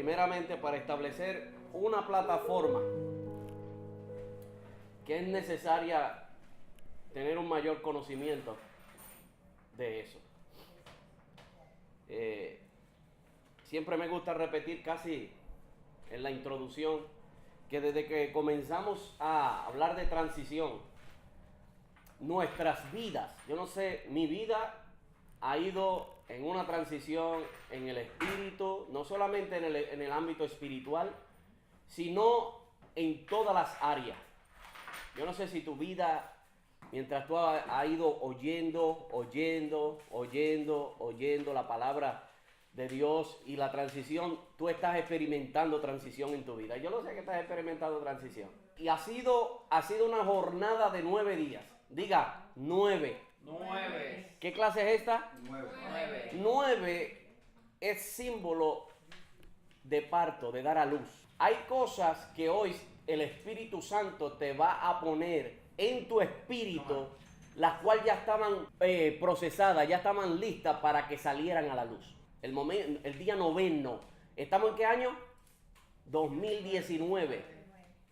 primeramente para establecer una plataforma que es necesaria tener un mayor conocimiento de eso. Siempre me gusta repetir casi en la introducción que desde que comenzamos a hablar de transición, nuestras vidas, yo no sé, mi vida ha ido en una transición en el espíritu, no solamente en el ámbito espiritual, sino en todas las áreas. Yo no sé si tu vida, mientras tú has ido oyendo la palabra de Dios y la transición, tú estás experimentando transición en tu vida. Yo no sé que estás experimentando transición. Y ha sido una jornada de 9 días. Diga, 9. 9. ¿Qué clase es esta? 9. 9 es símbolo de parto, de dar a luz. Hay cosas que hoy el Espíritu Santo te va a poner en tu espíritu, las cuales ya estaban procesadas, ya estaban listas para que salieran a la luz. El día noveno. ¿Estamos en qué año? 2019.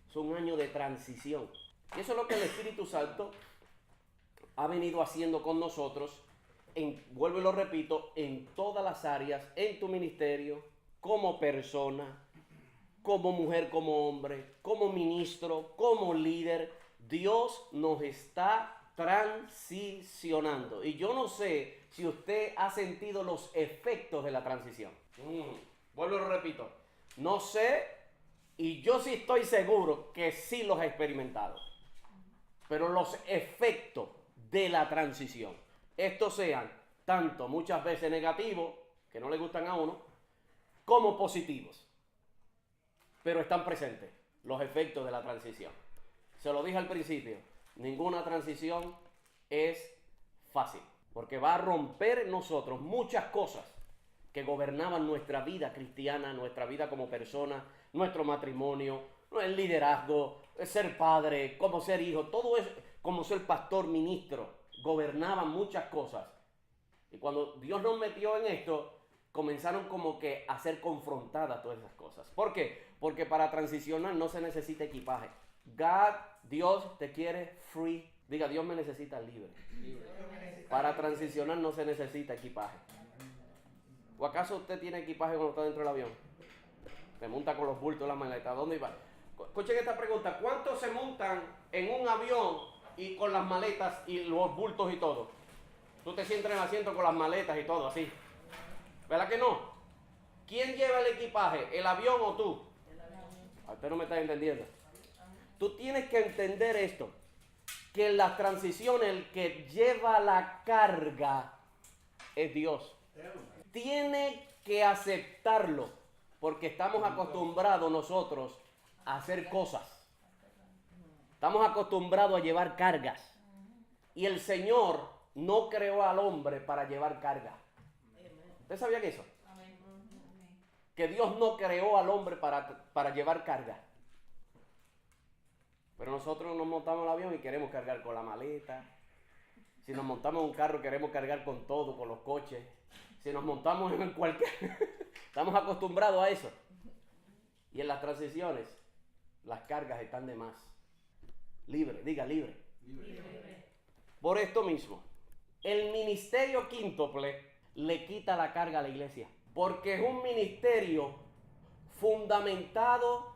Es un año de transición. Y eso es lo que el Espíritu Santo ha venido haciendo con nosotros, vuelvo y lo repito, en todas las áreas, en tu ministerio, como persona, como mujer, como hombre, como ministro, como líder. Dios nos está transicionando. Y yo no sé si usted ha sentido los efectos de la transición. Vuelvo y lo repito. No sé, y yo sí estoy seguro que sí los he experimentado. Pero los efectos de la transición, estos sean tanto muchas veces negativos, que no le gustan a uno, como positivos. Pero están presentes los efectos de la transición. Se lo dije al principio, ninguna transición es fácil, porque va a romper en nosotros muchas cosas que gobernaban nuestra vida cristiana, nuestra vida como persona, nuestro matrimonio, el liderazgo, ser padre, como ser hijo, todo eso, como ser pastor, ministro, gobernaban muchas cosas. Y cuando Dios nos metió en esto, comenzaron como que a ser confrontadas todas esas cosas. ¿Por qué? Porque para transicionar no se necesita equipaje. Dios te quiere free. Diga, Dios me necesita libre. Para transicionar no se necesita equipaje. ¿O acaso usted tiene equipaje cuando está dentro del avión? Se monta con los bultos, la maleta. ¿Dónde iba? Escuchen esta pregunta. ¿Cuántos se montan en un avión y con las maletas y los bultos y todo? Tú te sientas en el asiento con las maletas y todo así. ¿Verdad que no? ¿Quién lleva el equipaje? ¿El avión o tú? Usted no me está entendiendo. Tú tienes que entender esto, que en las transiciones el que lleva la carga es Dios. Tiene que aceptarlo, porque estamos acostumbrados nosotros a hacer cosas. Estamos acostumbrados a llevar cargas. Y el Señor no creó al hombre para llevar carga. ¿Usted sabía que eso? Que Dios no creó al hombre para llevar carga. Pero nosotros nos montamos en el avión y queremos cargar con la maleta. Si nos montamos en un carro queremos cargar con todo, con los coches. Si nos montamos en cualquier... Estamos acostumbrados a eso. Y en las transiciones, las cargas están de más. Libre, diga libre. Libre. Por esto mismo, el ministerio quíntuple le quita la carga a la iglesia. Porque es un ministerio fundamentado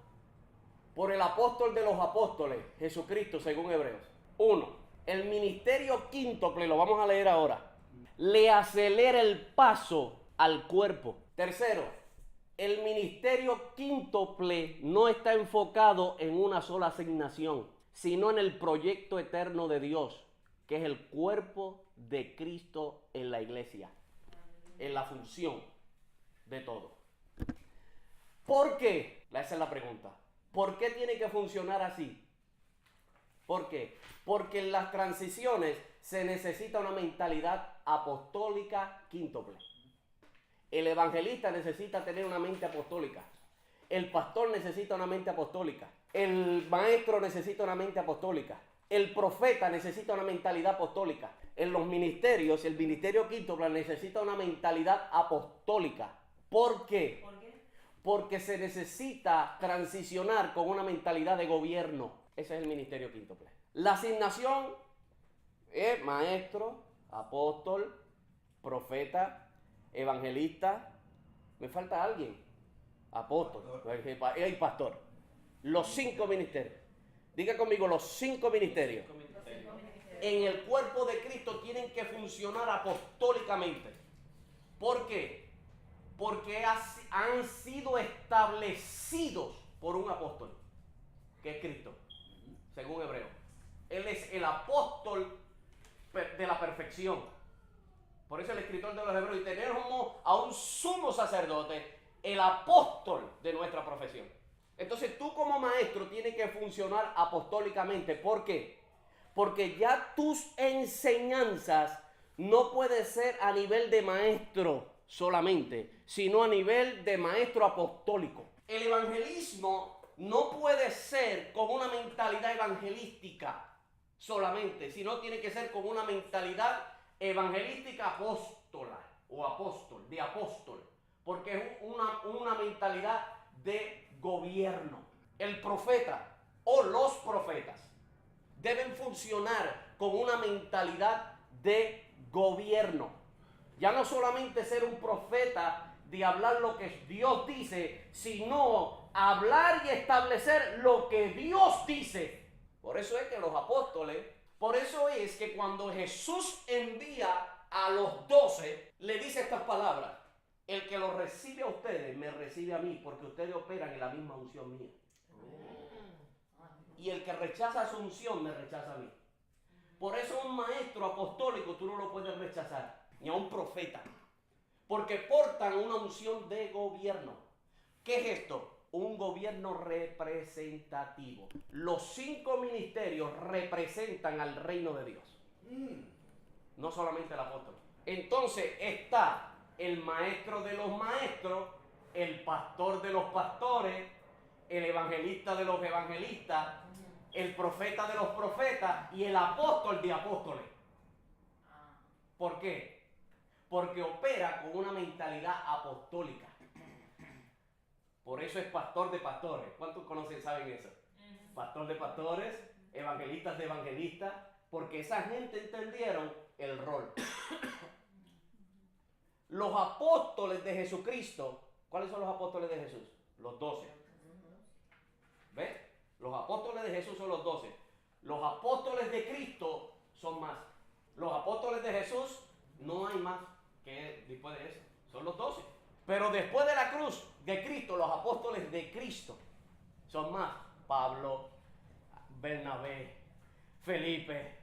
por el apóstol de los apóstoles, Jesucristo, según Hebreos. 1. El ministerio quíntuple, lo vamos a leer ahora, le acelera el paso al cuerpo. Tercero, el ministerio quíntuple no está enfocado en una sola asignación, sino en el proyecto eterno de Dios, que es el cuerpo de Cristo en la iglesia, en la función de todo. ¿Por qué? Esa es la pregunta. ¿Por qué tiene que funcionar así? ¿Por qué? Porque en las transiciones se necesita una mentalidad apostólica quíntuple. El evangelista necesita tener una mente apostólica. El pastor necesita una mente apostólica. El maestro necesita una mente apostólica. El profeta necesita una mentalidad apostólica. En los ministerios, el ministerio quíntuple necesita una mentalidad apostólica. ¿Por qué? Porque se necesita transicionar con una mentalidad de gobierno. Ese es el ministerio quíntuple. La asignación es maestro, apóstol, profeta, evangelista. Me falta alguien. Apóstol y pastor. Los 5 ministerios. Diga conmigo, los 5 ministerios. En el cuerpo de Cristo tienen que funcionar apostólicamente. ¿Por qué? Porque han sido establecidos por un apóstol, que es Cristo, según Hebreo. Él es el apóstol de la perfección. Por eso el escritor de los Hebreos, y tenemos a un sumo sacerdote, el apóstol de nuestra profesión. Entonces tú como maestro tienes que funcionar apostólicamente. ¿Por qué? Porque ya tus enseñanzas no pueden ser a nivel de maestro solamente, sino a nivel de maestro apostólico. El evangelismo no puede ser con una mentalidad evangelística solamente, sino tiene que ser con una mentalidad evangelística apóstola o apóstol, de apóstol, porque es una mentalidad de gobierno. El profeta o los profetas deben funcionar con una mentalidad de gobierno. Ya no solamente ser un profeta de hablar lo que Dios dice, sino hablar y establecer lo que Dios dice. Por eso es que los apóstoles, por eso es que cuando Jesús envía a los 12, le dice estas palabras: el que los recibe a ustedes, me recibe a mí, porque ustedes operan en la misma unción mía. Y el que rechaza su unción, me rechaza a mí. Por eso un maestro apostólico tú no lo puedes rechazar, ni a un profeta, porque portan una unción de gobierno. ¿Qué es esto? Un gobierno representativo. Los 5 ministerios representan al reino de Dios, no solamente el apóstol. Entonces está el maestro de los maestros, el pastor de los pastores, el evangelista de los evangelistas, el profeta de los profetas y el apóstol de apóstoles. ¿Por qué? Porque opera con una mentalidad apostólica. Por eso es pastor de pastores. ¿Cuántos conocen, saben eso? Pastor de pastores, evangelistas de evangelistas, porque esa gente entendieron el rol. Los apóstoles de Jesucristo, ¿cuáles son los apóstoles de Jesús? Los 12. ¿Ves? Los apóstoles de Jesús son los 12. Los apóstoles de Cristo son más. Los apóstoles de Jesús no hay más que después de eso. Son los 12. Pero después de la cruz de Cristo, los apóstoles de Cristo son más. Pablo, Bernabé, Felipe,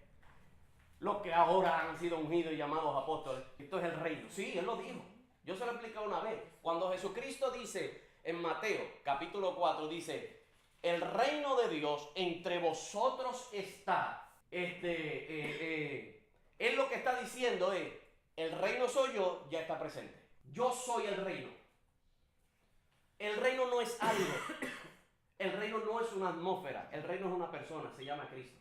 los que ahora han sido ungidos y llamados apóstoles. Esto es el reino. Sí, él lo dijo. Yo se lo he explicado una vez. Cuando Jesucristo dice en Mateo capítulo 4, dice: el reino de Dios entre vosotros está. Él lo que está diciendo es: el reino soy yo, ya está presente. Yo soy el reino. El reino no es algo. El reino no es una atmósfera. El reino es una persona, se llama Cristo.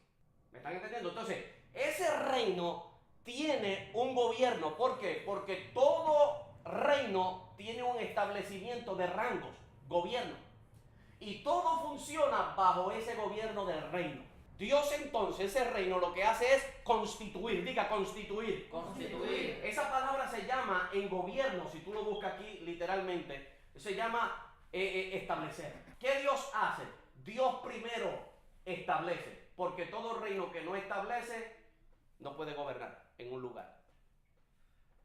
¿Me están entendiendo? Entonces, ese reino tiene un gobierno. ¿Por qué? Porque todo reino tiene un establecimiento de rangos, gobierno. Y todo funciona bajo ese gobierno del reino. Dios entonces, ese reino lo que hace es constituir. Diga, constituir. Constituir. Esa palabra se llama en gobierno, si tú lo buscas aquí literalmente, se llama establecer. ¿Qué Dios hace? Dios primero establece, porque todo reino que no establece no puede gobernar en un lugar.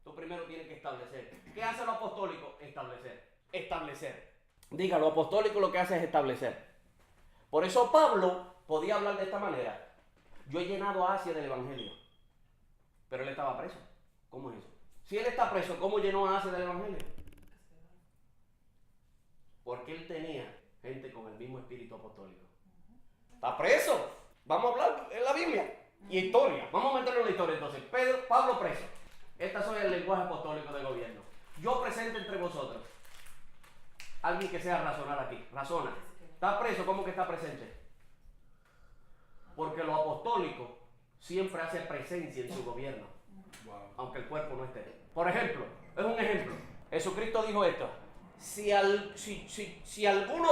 Tú primero tienes que establecer. ¿Qué hace lo apostólico? Establecer. Establecer. Diga, lo apostólico lo que hace es establecer. Por eso Pablo podía hablar de esta manera: yo he llenado a Asia del evangelio. Pero él estaba preso. ¿Cómo es eso? Si él está preso, ¿cómo llenó a Asia del evangelio? Porque él tenía gente con el mismo espíritu apostólico. Está preso. Vamos a hablar en la Biblia. Y historia. Vamos a meterlo en la historia entonces. Pablo preso. Este soy el lenguaje apostólico del gobierno. Yo presente entre vosotros. Alguien que sea razonar aquí. Razona. ¿Está preso? ¿Cómo que está presente? Porque lo apostólico siempre hace presencia en su gobierno. Aunque el cuerpo no esté. Por ejemplo, es un ejemplo. Jesucristo dijo esto: si alguno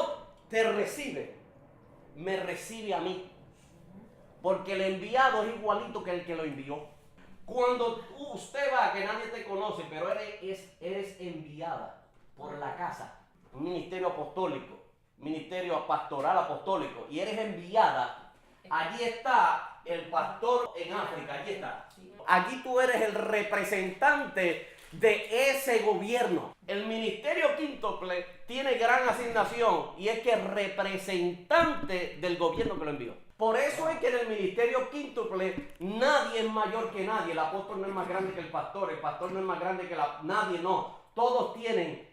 te recibe, me recibe a mí. Porque el enviado es igualito que el que lo envió. Cuando usted va, que nadie te conoce, pero eres enviada por la casa, un ministerio apostólico, ministerio pastoral apostólico, y eres enviada, allí está el pastor en África, allí está. Allí tú eres el representante de ese gobierno. El ministerio quíntuple tiene gran asignación y es que es representante del gobierno que lo envió. Por eso es que en el ministerio quíntuple nadie es mayor que nadie. El apóstol no es más grande que el pastor no es más grande que nadie, no. Todos tienen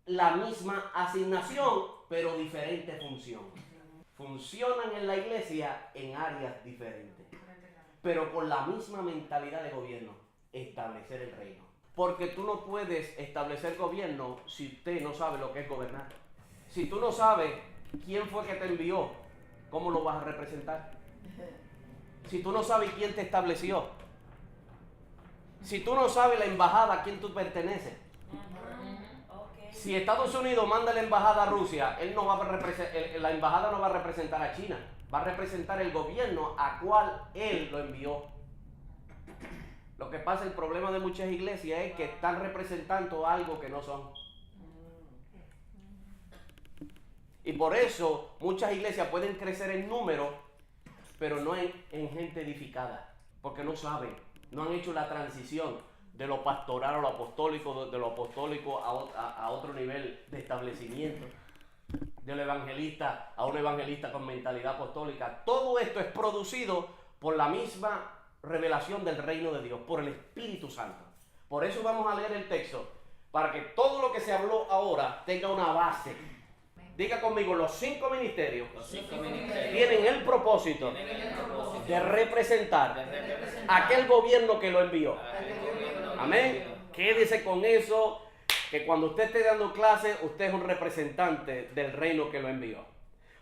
la misma asignación, pero diferente función. Funcionan en la iglesia en áreas diferentes, pero con la misma mentalidad de gobierno, establecer el reino. Porque tú no puedes establecer gobierno si usted no sabe lo que es gobernar. Si tú no sabes quién fue que te envió, ¿cómo lo vas a representar? Si tú no sabes quién te estableció, si tú no sabes la embajada a quién tú perteneces. Si Estados Unidos manda la embajada a Rusia, la embajada no va a representar a China, va a representar el gobierno a cual él lo envió. Lo que pasa, el problema de muchas iglesias es que están representando algo que no son. Y por eso muchas iglesias pueden crecer en número, pero no en gente edificada, porque no saben, no han hecho la transición de lo pastoral a lo apostólico, de lo apostólico a otro nivel de establecimiento, del evangelista a un evangelista con mentalidad apostólica. Todo esto es producido por la misma revelación del reino de Dios, por el Espíritu Santo. Por eso vamos a leer el texto, para que todo lo que se habló ahora tenga una base. Diga conmigo, los cinco ministerios tienen el propósito de representar aquel gobierno que lo envió. Amén. Quédese con eso, que cuando usted esté dando clase, usted es un representante del reino que lo envió.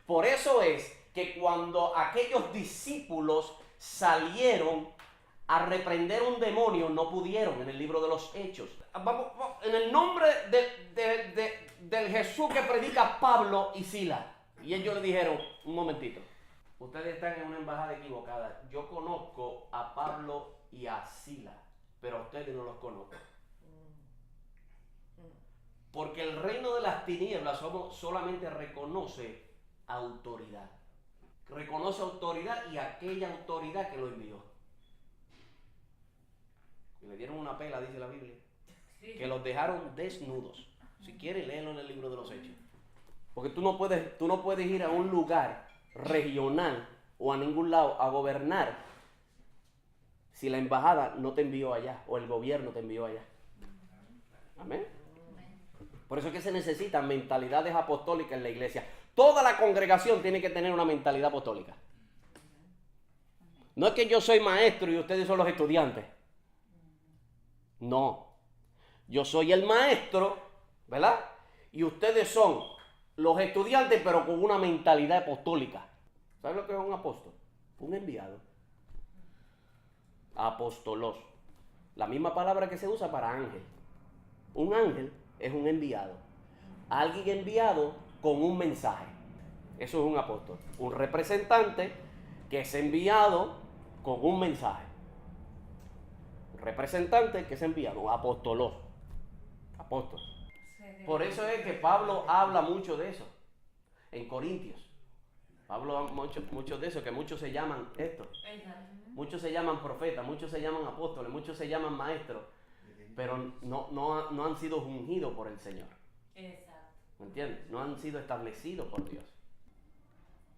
Por eso es que cuando aquellos discípulos salieron a reprender un demonio, no pudieron, en el libro de los Hechos. Vamos, en el nombre del Jesús que predica Pablo y Silas. Y ellos le dijeron, un momentito, ustedes están en una embajada equivocada. Yo conozco a Pablo y a Silas, pero a ustedes no los conozco. Porque el reino de las tinieblas solamente reconoce autoridad. Reconoce autoridad y aquella autoridad que lo envió. Y le dieron una pela, dice la Biblia, que los dejaron desnudos. Si quiere, léelo en el libro de los Hechos. Porque tú no puedes ir a un lugar regional o a ningún lado a gobernar si la embajada no te envió allá o el gobierno te envió allá. Amén. Por eso es que se necesitan mentalidades apostólicas en la iglesia. Toda la congregación tiene que tener una mentalidad apostólica. No es que yo soy maestro y ustedes son los estudiantes. No. Yo soy el maestro, ¿verdad? Y ustedes son los estudiantes, pero con una mentalidad apostólica. ¿Sabes lo que es un apóstol? Un enviado. Apóstolos. La misma palabra que se usa para ángel. Un ángel es un enviado. Alguien enviado con un mensaje. Eso es un apóstol. Un representante que es enviado con un mensaje. Un representante que es enviado. Apóstolos. Apóstol. Por eso es que Pablo habla mucho de eso. En Corintios. Pablo habla mucho de eso, que muchos se llaman esto. Muchos se llaman profetas, muchos se llaman apóstoles, muchos se llaman maestros. Pero no han sido ungidos por el Señor. ¿Me entiendes? No han sido establecidos por Dios.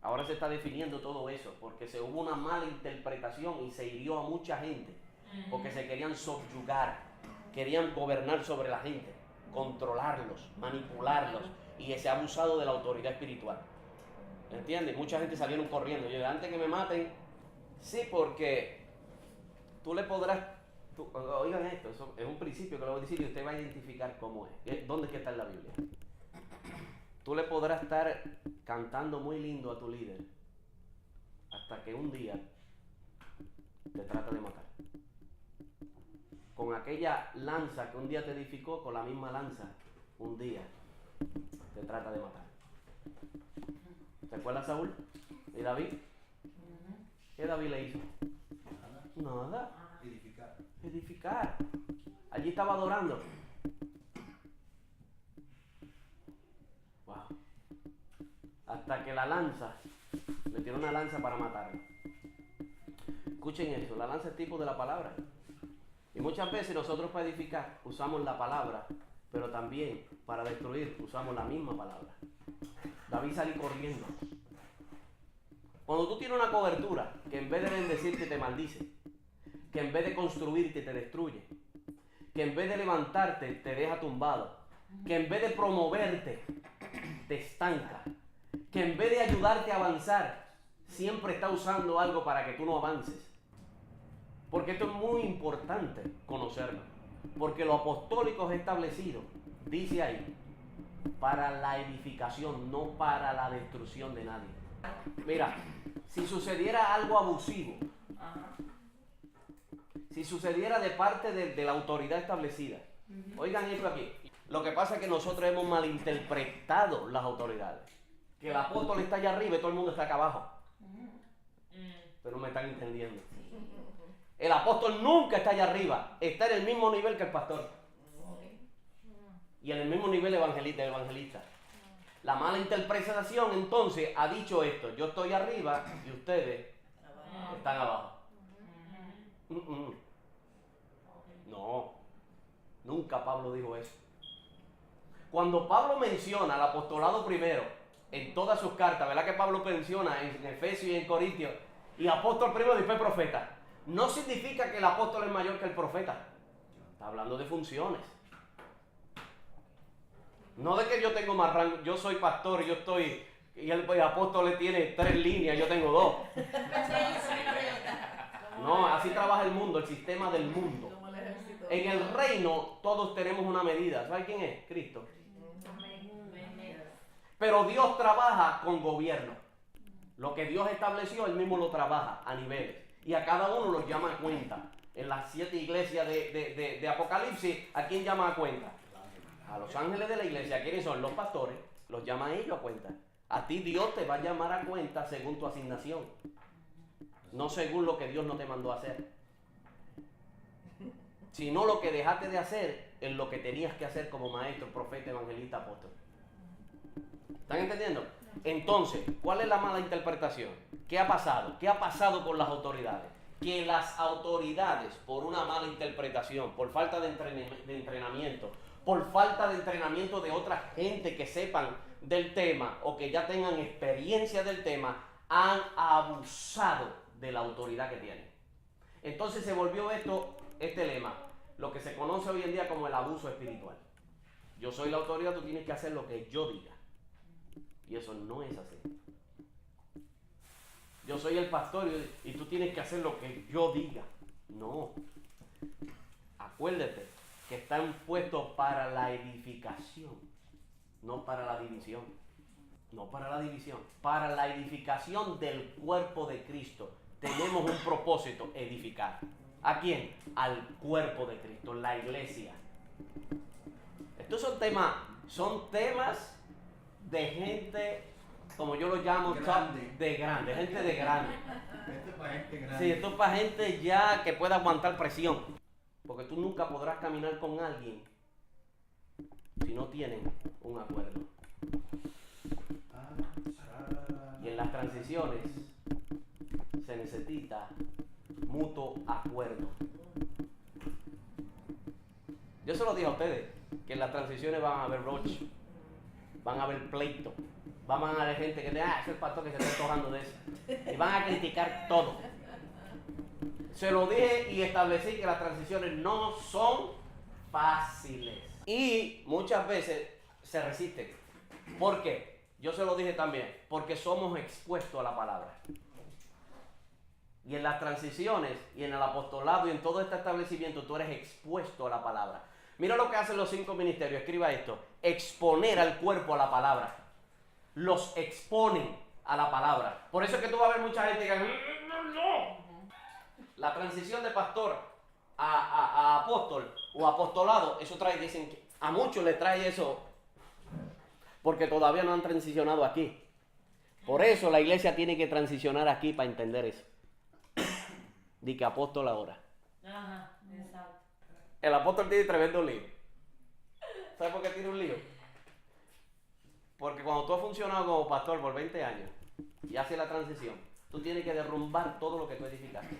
Ahora se está definiendo todo eso, porque se hubo una mala interpretación y se hirió a mucha gente, porque se querían subyugar, querían gobernar sobre la gente, controlarlos, manipularlos, y se ha abusado de la autoridad espiritual. ¿Me entiendes? Mucha gente salieron corriendo. Yo, antes que me maten, sí, porque tú le podrás... Oigan esto, eso es un principio que lo voy a decir y usted va a identificar cómo es. ¿Dónde es que está en la Biblia? Tú le podrás estar cantando muy lindo a tu líder hasta que un día te trata de matar. Con aquella lanza que un día te edificó, con la misma lanza, un día te trata de matar. ¿Te acuerdas, Saúl? ¿Y David? ¿Qué David le hizo? Nada. Edificar. Allí estaba adorando. Wow. Hasta que la lanza, le tiró una lanza para matarlo. Escuchen eso, la lanza es tipo de la palabra. Y muchas veces nosotros para edificar usamos la palabra, pero también para destruir usamos la misma palabra. David salió corriendo. Cuando tú tienes una cobertura que en vez de bendecirte te maldice, que en vez de construirte te destruye, que en vez de levantarte te deja tumbado, que en vez de promoverte te estanca, que en vez de ayudarte a avanzar siempre está usando algo para que tú no avances. Porque esto es muy importante conocerlo, porque lo apostólico es establecido, dice ahí, para la edificación, no para la destrucción de nadie. Mira, si sucediera algo abusivo, si sucediera de parte de la autoridad establecida, oigan esto aquí, lo que pasa es que nosotros hemos malinterpretado las autoridades, que el apóstol está allá arriba y todo el mundo está acá abajo, pero no me están entendiendo. El apóstol nunca está allá arriba, está en el mismo nivel que el pastor y en el mismo nivel del evangelista. La mala interpretación entonces ha dicho esto: yo estoy arriba y ustedes están abajo. No, nunca Pablo dijo eso. Cuando Pablo menciona al apostolado primero en todas sus cartas, ¿verdad que Pablo menciona en Efesios y en Corintios, y apóstol primero y después profeta? No significa que el apóstol es mayor que el profeta. Está hablando de funciones. No de que yo tengo más rango, yo soy pastor, yo estoy, y el apóstol le tiene 3 líneas, yo tengo 2. No, así trabaja el mundo, el sistema del mundo. En el reino todos tenemos una medida. ¿Sabe quién es? Cristo. Pero Dios trabaja con gobierno. Lo que Dios estableció, Él mismo lo trabaja a niveles. Y a cada uno los llama a cuenta. En las 7 iglesias de Apocalipsis, ¿a quién llama a cuenta? A los ángeles de la iglesia. ¿Quiénes son? Los pastores. Los llama a ellos a cuenta. A ti Dios te va a llamar a cuenta según tu asignación, no según lo que Dios no te mandó a hacer, sino lo que dejaste de hacer en lo que tenías que hacer como maestro, profeta, evangelista, apóstol. ¿Están entendiendo? Entonces, ¿cuál es la mala interpretación? ¿Qué ha pasado? ¿Qué ha pasado con las autoridades? Que las autoridades, por una mala interpretación, por falta de entrenamiento, por falta de entrenamiento de otra gente que sepan del tema o que ya tengan experiencia del tema, han abusado de la autoridad que tienen. Entonces se volvió este lema, lo que se conoce hoy en día como el abuso espiritual. Yo soy la autoridad, tú tienes que hacer lo que yo diga. Y eso no es así. Yo soy el pastor y tú tienes que hacer lo que yo diga. No. Acuérdate que están puestos para la edificación, no para la división. No para la división, para la edificación del cuerpo de Cristo. Tenemos un propósito: edificar. ¿A quién? Al cuerpo de Cristo, la iglesia. Estos son temas de gente, como yo lo llamo, de grande, gente de grande. Esto es para gente grande. Sí, esto es para gente ya que pueda aguantar presión. Porque tú nunca podrás caminar con alguien si no tienen un acuerdo. Y en las transiciones se necesita mutuo acuerdo. Yo se lo dije a ustedes, que en las transiciones van a haber roche, van a haber pleito, van a haber gente que dice, es el pastor que se está tocando de eso. Y van a criticar todo. Se lo dije y establecí que las transiciones no son fáciles. Y muchas veces se resisten. ¿Por qué? Yo se lo dije también, porque somos expuestos a la palabra. Y en las transiciones, y en el apostolado, y en todo este establecimiento, tú eres expuesto a la palabra. Mira lo que hacen los 5 ministerios, escriba esto: exponer al cuerpo a la palabra. Los exponen a la palabra. Por eso es que tú vas a ver mucha gente que no. La transición de pastor a apóstol o apostolado, eso trae, dicen que a muchos les trae eso Porque todavía no han transicionado aquí. Por eso la iglesia tiene que transicionar aquí para entender eso. Di que apóstol ahora. Ajá, exacto. El apóstol tiene tremendo lío. ¿Sabes por qué tiene un lío? Porque cuando tú has funcionado como pastor por 20 años y haces la transición, tú tienes que derrumbar todo lo que tú edificaste.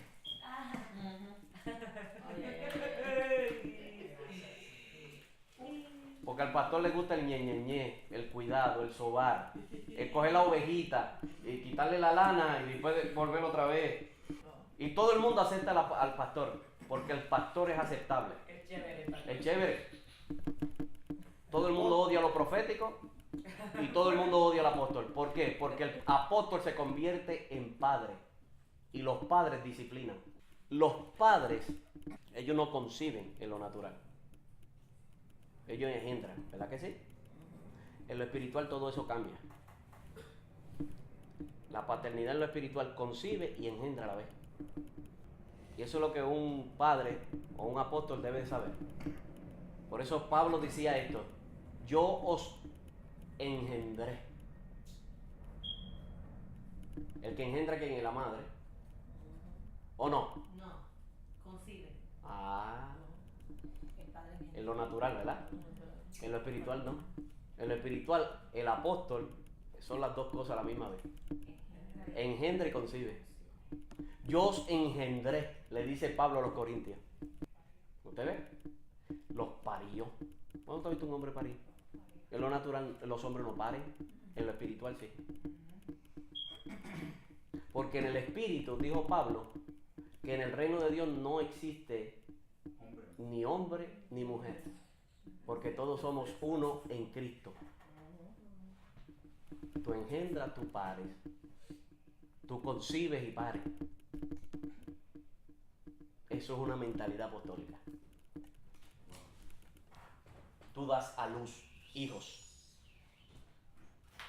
Porque al pastor le gusta el ñe, el cuidado, el sobar, el coger la ovejita y quitarle la lana y después volver otra vez. Y todo el mundo acepta al pastor, porque el pastor es aceptable. Es chévere. Es chévere. Todo el mundo odia lo profético y todo el mundo odia al apóstol. ¿Por qué? Porque el apóstol se convierte en padre y los padres disciplinan. Los padres, ellos no conciben en lo natural. Ellos engendran, ¿verdad que sí? En lo espiritual todo eso cambia. La paternidad en lo espiritual concibe y engendra a la vez. Y eso es lo que un padre o un apóstol debe saber. Por eso Pablo decía esto: yo os engendré. El que engendra, ¿quién es? La madre. ¿O no? No, concibe. Ah, El padre engendra. en lo natural, ¿verdad? En lo espiritual no. En lo espiritual, el apóstol son las dos cosas a la misma vez. Engendra y concibe. Yo os engendré, le dice Pablo a los corintios. ¿Usted ve? Los parió. ¿Cuándo te has visto un hombre parir? En lo natural los hombres no paren, en lo espiritual sí. Porque en el espíritu, dijo Pablo, que en el reino de Dios no existe ni hombre ni mujer, porque todos somos uno en Cristo. Tú engendras, tú pares. Tú concibes y pares. Eso es una mentalidad apostólica. Tú das a luz hijos.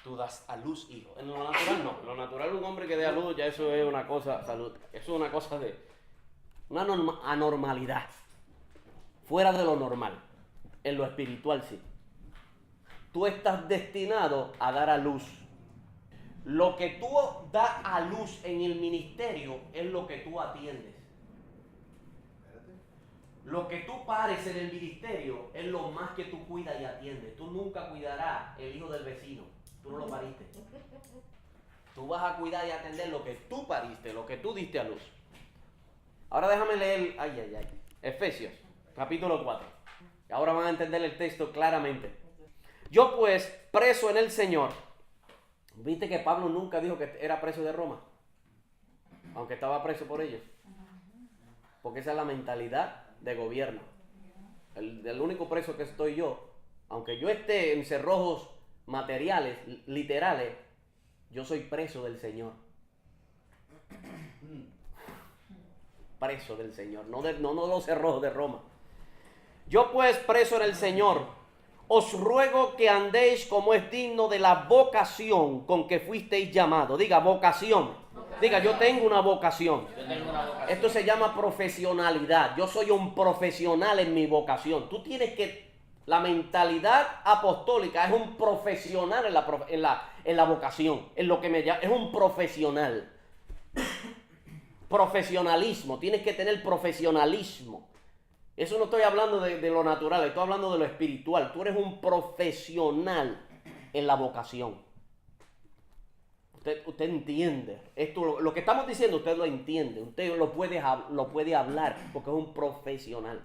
Tú das a luz hijos. En lo natural no. En lo natural un hombre que dé a luz, ya eso es una cosa, salud. Eso es una cosa de una anormalidad. Fuera de lo normal. En lo espiritual sí. Tú estás destinado a dar a luz. Lo que tú das a luz en el ministerio es lo que tú atiendes. Lo que tú pares en el ministerio es lo más que tú cuidas y atiendes. Tú nunca cuidarás el hijo del vecino. Tú no lo pariste. Tú vas a cuidar y atender lo que tú pariste, lo que tú diste a luz. Ahora déjame leer, Efesios, capítulo 4. Y ahora van a entender el texto claramente. Yo pues, preso en el Señor. ¿Viste que Pablo nunca dijo que era preso de Roma? Aunque estaba preso por ellos. Porque esa es la mentalidad de gobierno. El único preso que estoy yo, aunque yo esté en cerrojos materiales, literales, yo soy preso del Señor. Preso del Señor, no de los cerrojos de Roma. Yo pues, preso en el Señor, os ruego que andéis como es digno de la vocación con que fuisteis llamados. Diga, vocación. Diga, yo tengo una vocación. Esto se llama profesionalidad. Yo soy un profesional en mi vocación. Tú tienes que... La mentalidad apostólica es un profesional en la vocación. En lo que me llama, es un profesional. Profesionalismo. Tienes que tener profesionalismo. Eso no estoy hablando de lo natural, estoy hablando de lo espiritual. Tú eres un profesional en la vocación. Usted entiende. Esto, lo que estamos diciendo, usted lo entiende. Usted lo puede hablar porque es un profesional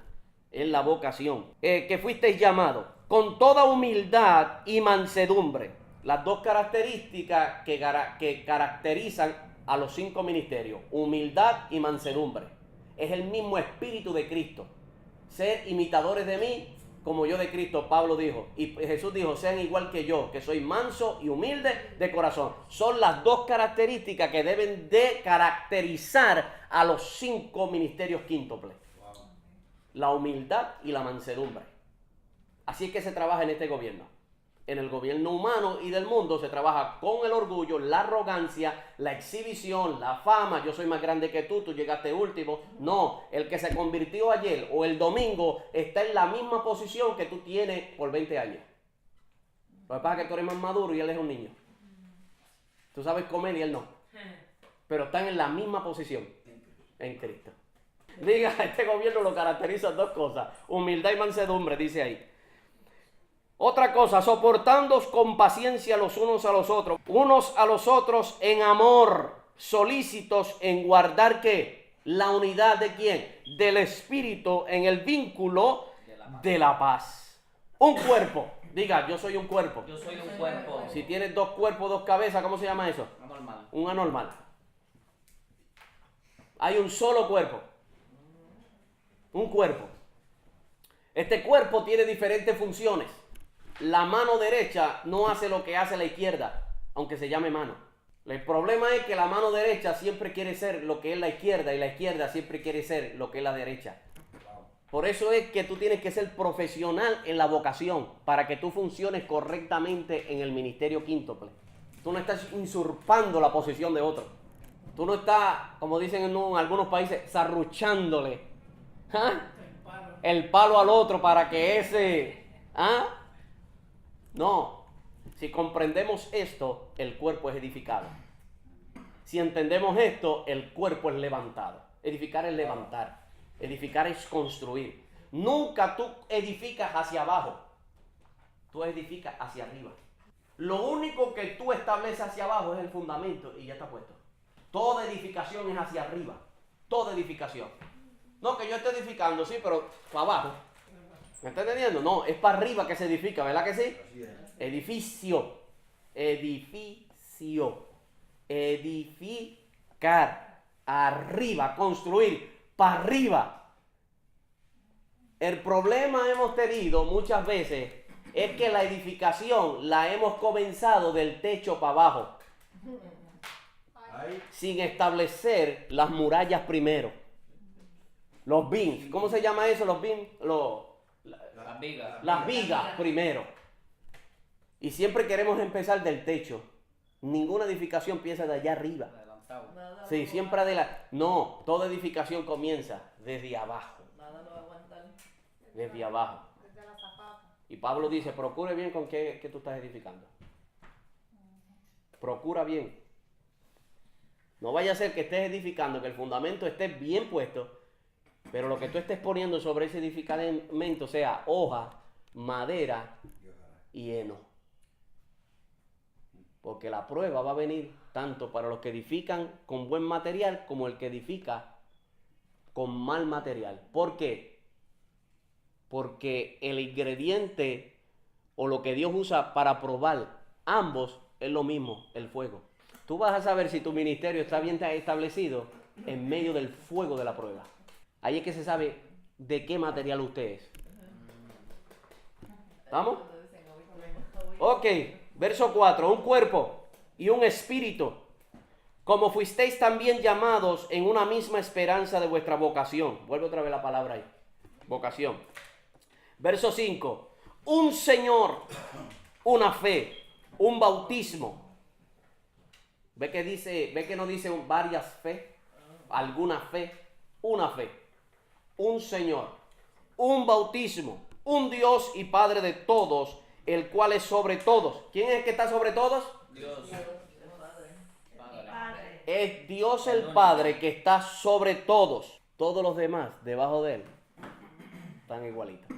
en la vocación. Que fuisteis llamados con toda humildad y mansedumbre. Las dos características que caracterizan a los 5 ministerios. Humildad y mansedumbre. Es el mismo espíritu de Cristo. Ser imitadores de mí como yo de Cristo, Pablo dijo. Y Jesús dijo, sean igual que yo, que soy manso y humilde de corazón. Son las dos características que deben de caracterizar a los 5 ministerios quíntuples. La humildad y la mansedumbre. Así es que se trabaja en este gobierno. En el gobierno humano y del mundo se trabaja con el orgullo, la arrogancia, la exhibición, la fama. Yo soy más grande que tú llegaste último. No, el que se convirtió ayer o el domingo está en la misma posición que tú tienes por 20 años. Lo que pasa es que tú eres más maduro y él es un niño. Tú sabes comer y él no. Pero están en la misma posición en Cristo. Diga, este gobierno lo caracteriza dos cosas: humildad y mansedumbre, dice ahí. Otra cosa, soportándoos con paciencia los unos a los otros en amor, solícitos en guardar ¿qué? La unidad de ¿quién? Del Espíritu en el vínculo de la paz. Un cuerpo. Diga, yo soy un cuerpo. Yo soy un cuerpo. Si tienes dos cuerpos, dos cabezas, ¿cómo se llama eso? Anormal. Un anormal. Hay un solo cuerpo. Un cuerpo. Este cuerpo tiene diferentes funciones. La mano derecha no hace lo que hace la izquierda, aunque se llame mano. El problema es que la mano derecha siempre quiere ser lo que es la izquierda y la izquierda siempre quiere ser lo que es la derecha. Por eso es que tú tienes que ser profesional en la vocación para que tú funciones correctamente en el ministerio quíntuple. Tú no estás usurpando la posición de otro. Tú no estás, como dicen en algunos países, zarruchándole el palo al otro para que ese... No. Si comprendemos esto, el cuerpo es edificado. Si entendemos esto, el cuerpo es levantado. Edificar es levantar. Edificar es construir. Nunca tú edificas hacia abajo. Tú edificas hacia arriba. Lo único que tú estableces hacia abajo es el fundamento y ya está puesto. Toda edificación es hacia arriba. Toda edificación. No, que yo esté edificando, sí, pero para abajo. ¿Me está entendiendo? No, es para arriba que se edifica, ¿verdad que sí? Edificio. Edificio. Edificar. Arriba. Construir. Para arriba. El problema hemos tenido muchas veces es que la edificación la hemos comenzado del techo para abajo. Sin establecer las murallas primero. Los beams. ¿Cómo se llama eso? Los beams. Las vigas. Las vigas primero. Y siempre queremos empezar del techo. Ninguna edificación empieza de allá arriba. Adelantado. Sí, siempre No, toda edificación comienza desde abajo. Nada lo va a aguantar. Desde abajo. Desde la zapata. Y Pablo dice, procure bien con qué tú estás edificando. Procura bien. No vaya a ser que estés edificando, que el fundamento esté bien puesto, pero lo que tú estés poniendo sobre ese edificamento sea hoja, madera y heno. Porque la prueba va a venir tanto para los que edifican con buen material como el que edifica con mal material. ¿Por qué? Porque el ingrediente o lo que Dios usa para probar ambos es lo mismo, el fuego. Tú vas a saber si tu ministerio está bien establecido en medio del fuego de la prueba. Ahí es que se sabe de qué material usted es. ¿Vamos? Ok, verso 4. Un cuerpo y un espíritu, como fuisteis también llamados en una misma esperanza de vuestra vocación. Vuelve otra vez la palabra ahí. Vocación. Verso 5. Un Señor, una fe, un bautismo. ¿Ve que no dice varias fe? Alguna fe, una fe. Un Señor, un bautismo, un Dios y Padre de todos, el cual es sobre todos. ¿Quién es el que está sobre todos? Dios. Padre. Es Dios el Padre que está sobre todos. Todos los demás, debajo de Él, están igualitos.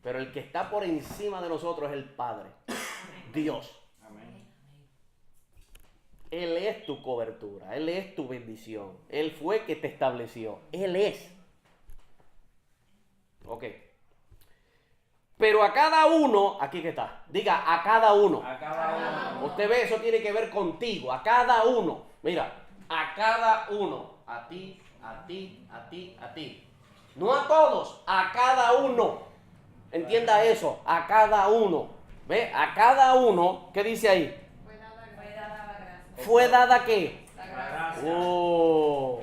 Pero el que está por encima de nosotros es el Padre, Dios. Él es tu cobertura, Él es tu bendición. Él fue que te estableció. Él es. Ok. Pero a cada uno, aquí que está, diga a cada uno. A cada uno. Usted ve, eso tiene que ver contigo, a cada uno. Mira, a cada uno. A ti, a ti, a ti, a ti. No a todos, a cada uno. Entienda eso, a cada uno. ¿Ve? A cada uno, ¿qué dice ahí? Fue dada la gracia. ¿Fue dada qué? La gracia. Oh.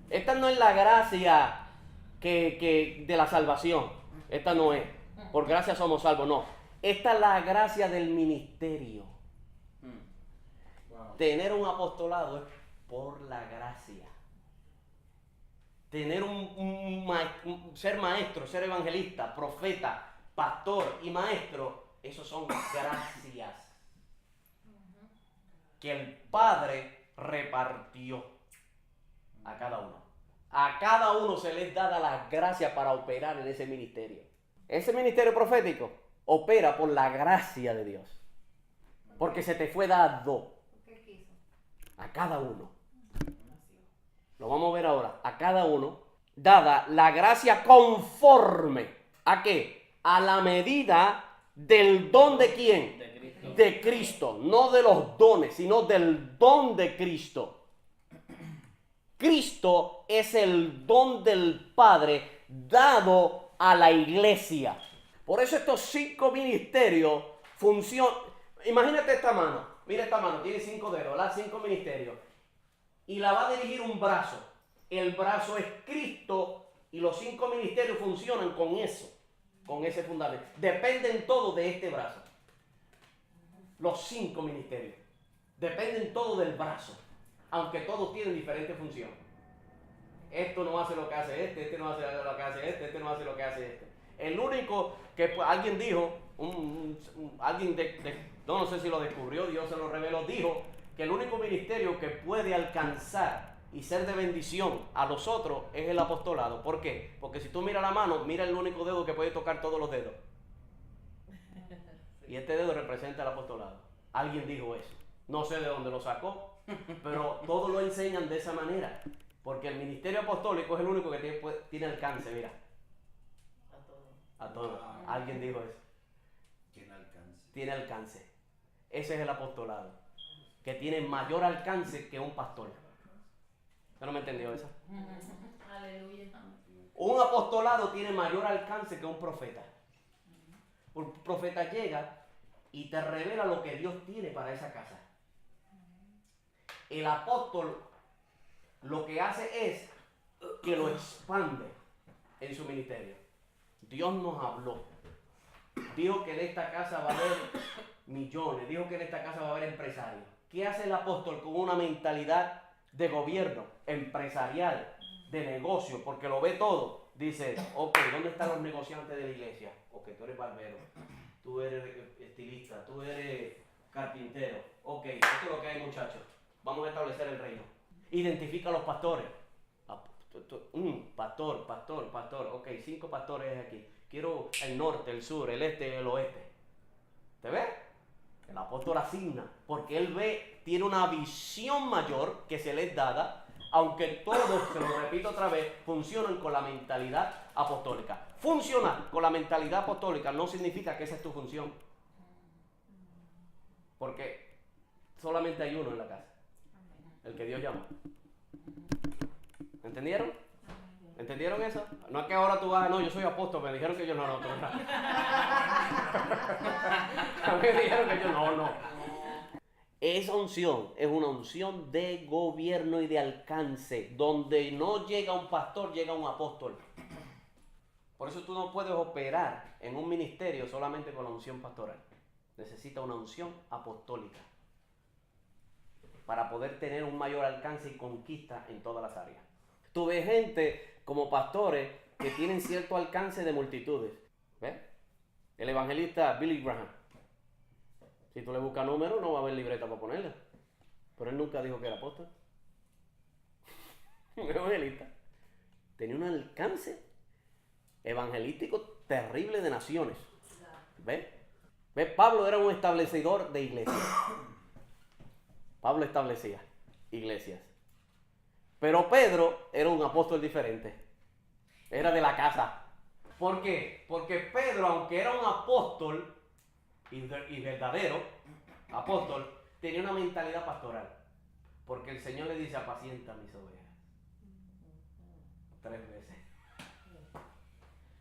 Esta no es la gracia que de la salvación. Esta no es. Por gracia somos salvos, no. Esta es la gracia del ministerio. Tener un apostolado es por la gracia. Tener ser maestro, ser evangelista, profeta, pastor y maestro esos son gracias que el Padre repartió a cada uno. A cada uno se les da las gracias para operar en ese ministerio. Ese ministerio profético opera por la gracia de Dios. Porque se te fue dado ¿Qué quiso? a cada uno. Lo vamos a ver ahora. A cada uno dada la gracia conforme ¿a qué? A la medida del don de quién? De Cristo. De Cristo. No de los dones, sino del don de Cristo. Cristo es el don del Padre dado a la iglesia. Por eso estos 5 ministerios funcionan. Imagínate esta mano. Mira esta mano, tiene 5 dedos, ¿verdad? 5 ministerios. Y la va a dirigir un brazo. El brazo es Cristo y los 5 ministerios funcionan con eso, con ese fundamento. Dependen todos de este brazo. Los 5 ministerios. Dependen todos del brazo. Aunque todos tienen diferente función. Esto no hace lo que hace este no hace lo que hace este no hace lo que hace este. El único que alguien dijo, alguien no sé si lo descubrió, Dios se lo reveló, dijo que el único ministerio que puede alcanzar y ser de bendición a los otros es el apostolado. ¿Por qué? Porque si tú miras la mano, mira el único dedo que puede tocar todos los dedos. Y este dedo representa el apostolado. Alguien dijo eso. No sé de dónde lo sacó, pero todos lo enseñan de esa manera. Porque el ministerio apostólico es el único que tiene alcance, mira. A todos. Alguien dijo eso. Tiene alcance. Tiene alcance. Ese es el apostolado. Que tiene mayor alcance que un pastor. ¿Usted no me entendió eso? Aleluya. Un apostolado tiene mayor alcance que un profeta. Un profeta llega y te revela lo que Dios tiene para esa casa. El apóstol lo que hace es que lo expande en su ministerio. Dios nos habló. Dijo que en esta casa va a haber millones. Dijo que en esta casa va a haber empresarios. ¿Qué hace el apóstol con una mentalidad de gobierno, empresarial, de negocio? Porque lo ve todo. Dice, ok, ¿dónde están los negociantes de la iglesia? Ok, tú eres barbero, tú eres estilista, tú eres carpintero. Ok, esto es lo que hay, muchachos. Vamos a establecer el reino. Identifica a los pastores. Pastor. Ok, 5 pastores aquí. Quiero el norte, el sur, el este y el oeste. ¿Te ves? El apóstol asigna, porque él ve, tiene una visión mayor que se les dada, aunque todos, se lo repito otra vez, funcionan con la mentalidad apostólica. Funcionar con la mentalidad apostólica no significa que esa es tu función. Porque solamente hay uno en la casa. El que Dios llama. ¿Entendieron? ¿Entendieron eso? No es que ahora tú vas, no, yo soy apóstol, me dijeron que yo no, tú no. Me dijeron que yo no. Esa unción es una unción de gobierno y de alcance, donde no llega un pastor, llega un apóstol. Por eso tú no puedes operar en un ministerio solamente con la unción pastoral. Necesita una unción apostólica para poder tener un mayor alcance y conquista en todas las áreas. Tú ves gente como pastores que tienen cierto alcance de multitudes. ¿Ves? El evangelista Billy Graham. Si tú le buscas números, no va a haber libreta para ponerle. Pero él nunca dijo que era apóstol. Un evangelista. Tenía un alcance evangelístico terrible de naciones. ¿Ves? ¿Ves? Pablo era un establecedor de iglesias. Pablo establecía iglesias. Pero Pedro era un apóstol diferente. Era de la casa. ¿Por qué? Porque Pedro, aunque era un apóstol y verdadero apóstol, tenía una mentalidad pastoral. Porque el Señor le dice, apacienta mis ovejas. 3 veces.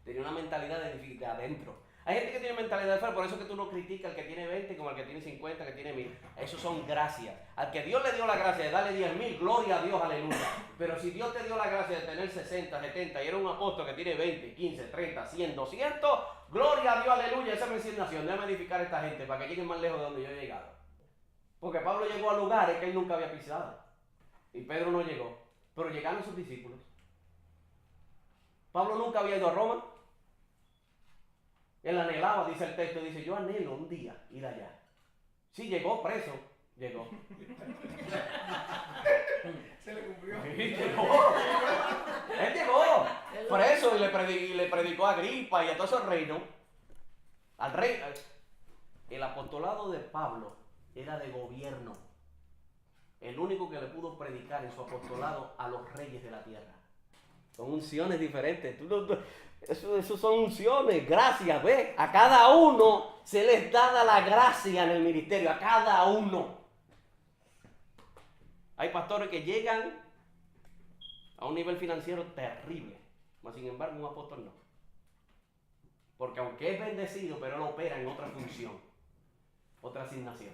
Tenía una mentalidad de adentro. Hay gente que tiene mentalidad de fuera, por eso es que tú no criticas al que tiene 20 como al que tiene 50, que tiene 1000. Eso son gracias. Al que Dios le dio la gracia de darle 10,000, gloria a Dios, aleluya. Pero si Dios te dio la gracia de tener 60, 70 y eres un apóstol que tiene 20, 15, 30, 100, 200, gloria a Dios, aleluya. Esa es mi asignación. Déjame edificar a esta gente para que lleguen más lejos de donde yo he llegado. Porque Pablo llegó a lugares que él nunca había pisado. Y Pedro no llegó. Pero llegaron sus discípulos. Pablo nunca había ido a Roma. Él anhelaba, dice el texto, dice, yo anhelo un día ir allá. Sí, llegó preso, llegó. Se le cumplió. Sí, llegó. Él llegó preso y le predicó a Agripa y a todos esos reinos. Al rey. El apostolado de Pablo era de gobierno. El único que le pudo predicar en su apostolado a los reyes de la tierra. Son unciones diferentes. Eso son unciones, gracias, ¿ves? A cada uno se les da la gracia en el ministerio, a cada uno. Hay pastores que llegan a un nivel financiero terrible, mas sin embargo un apóstol no. Porque aunque es bendecido, pero él opera en otra función, otra asignación.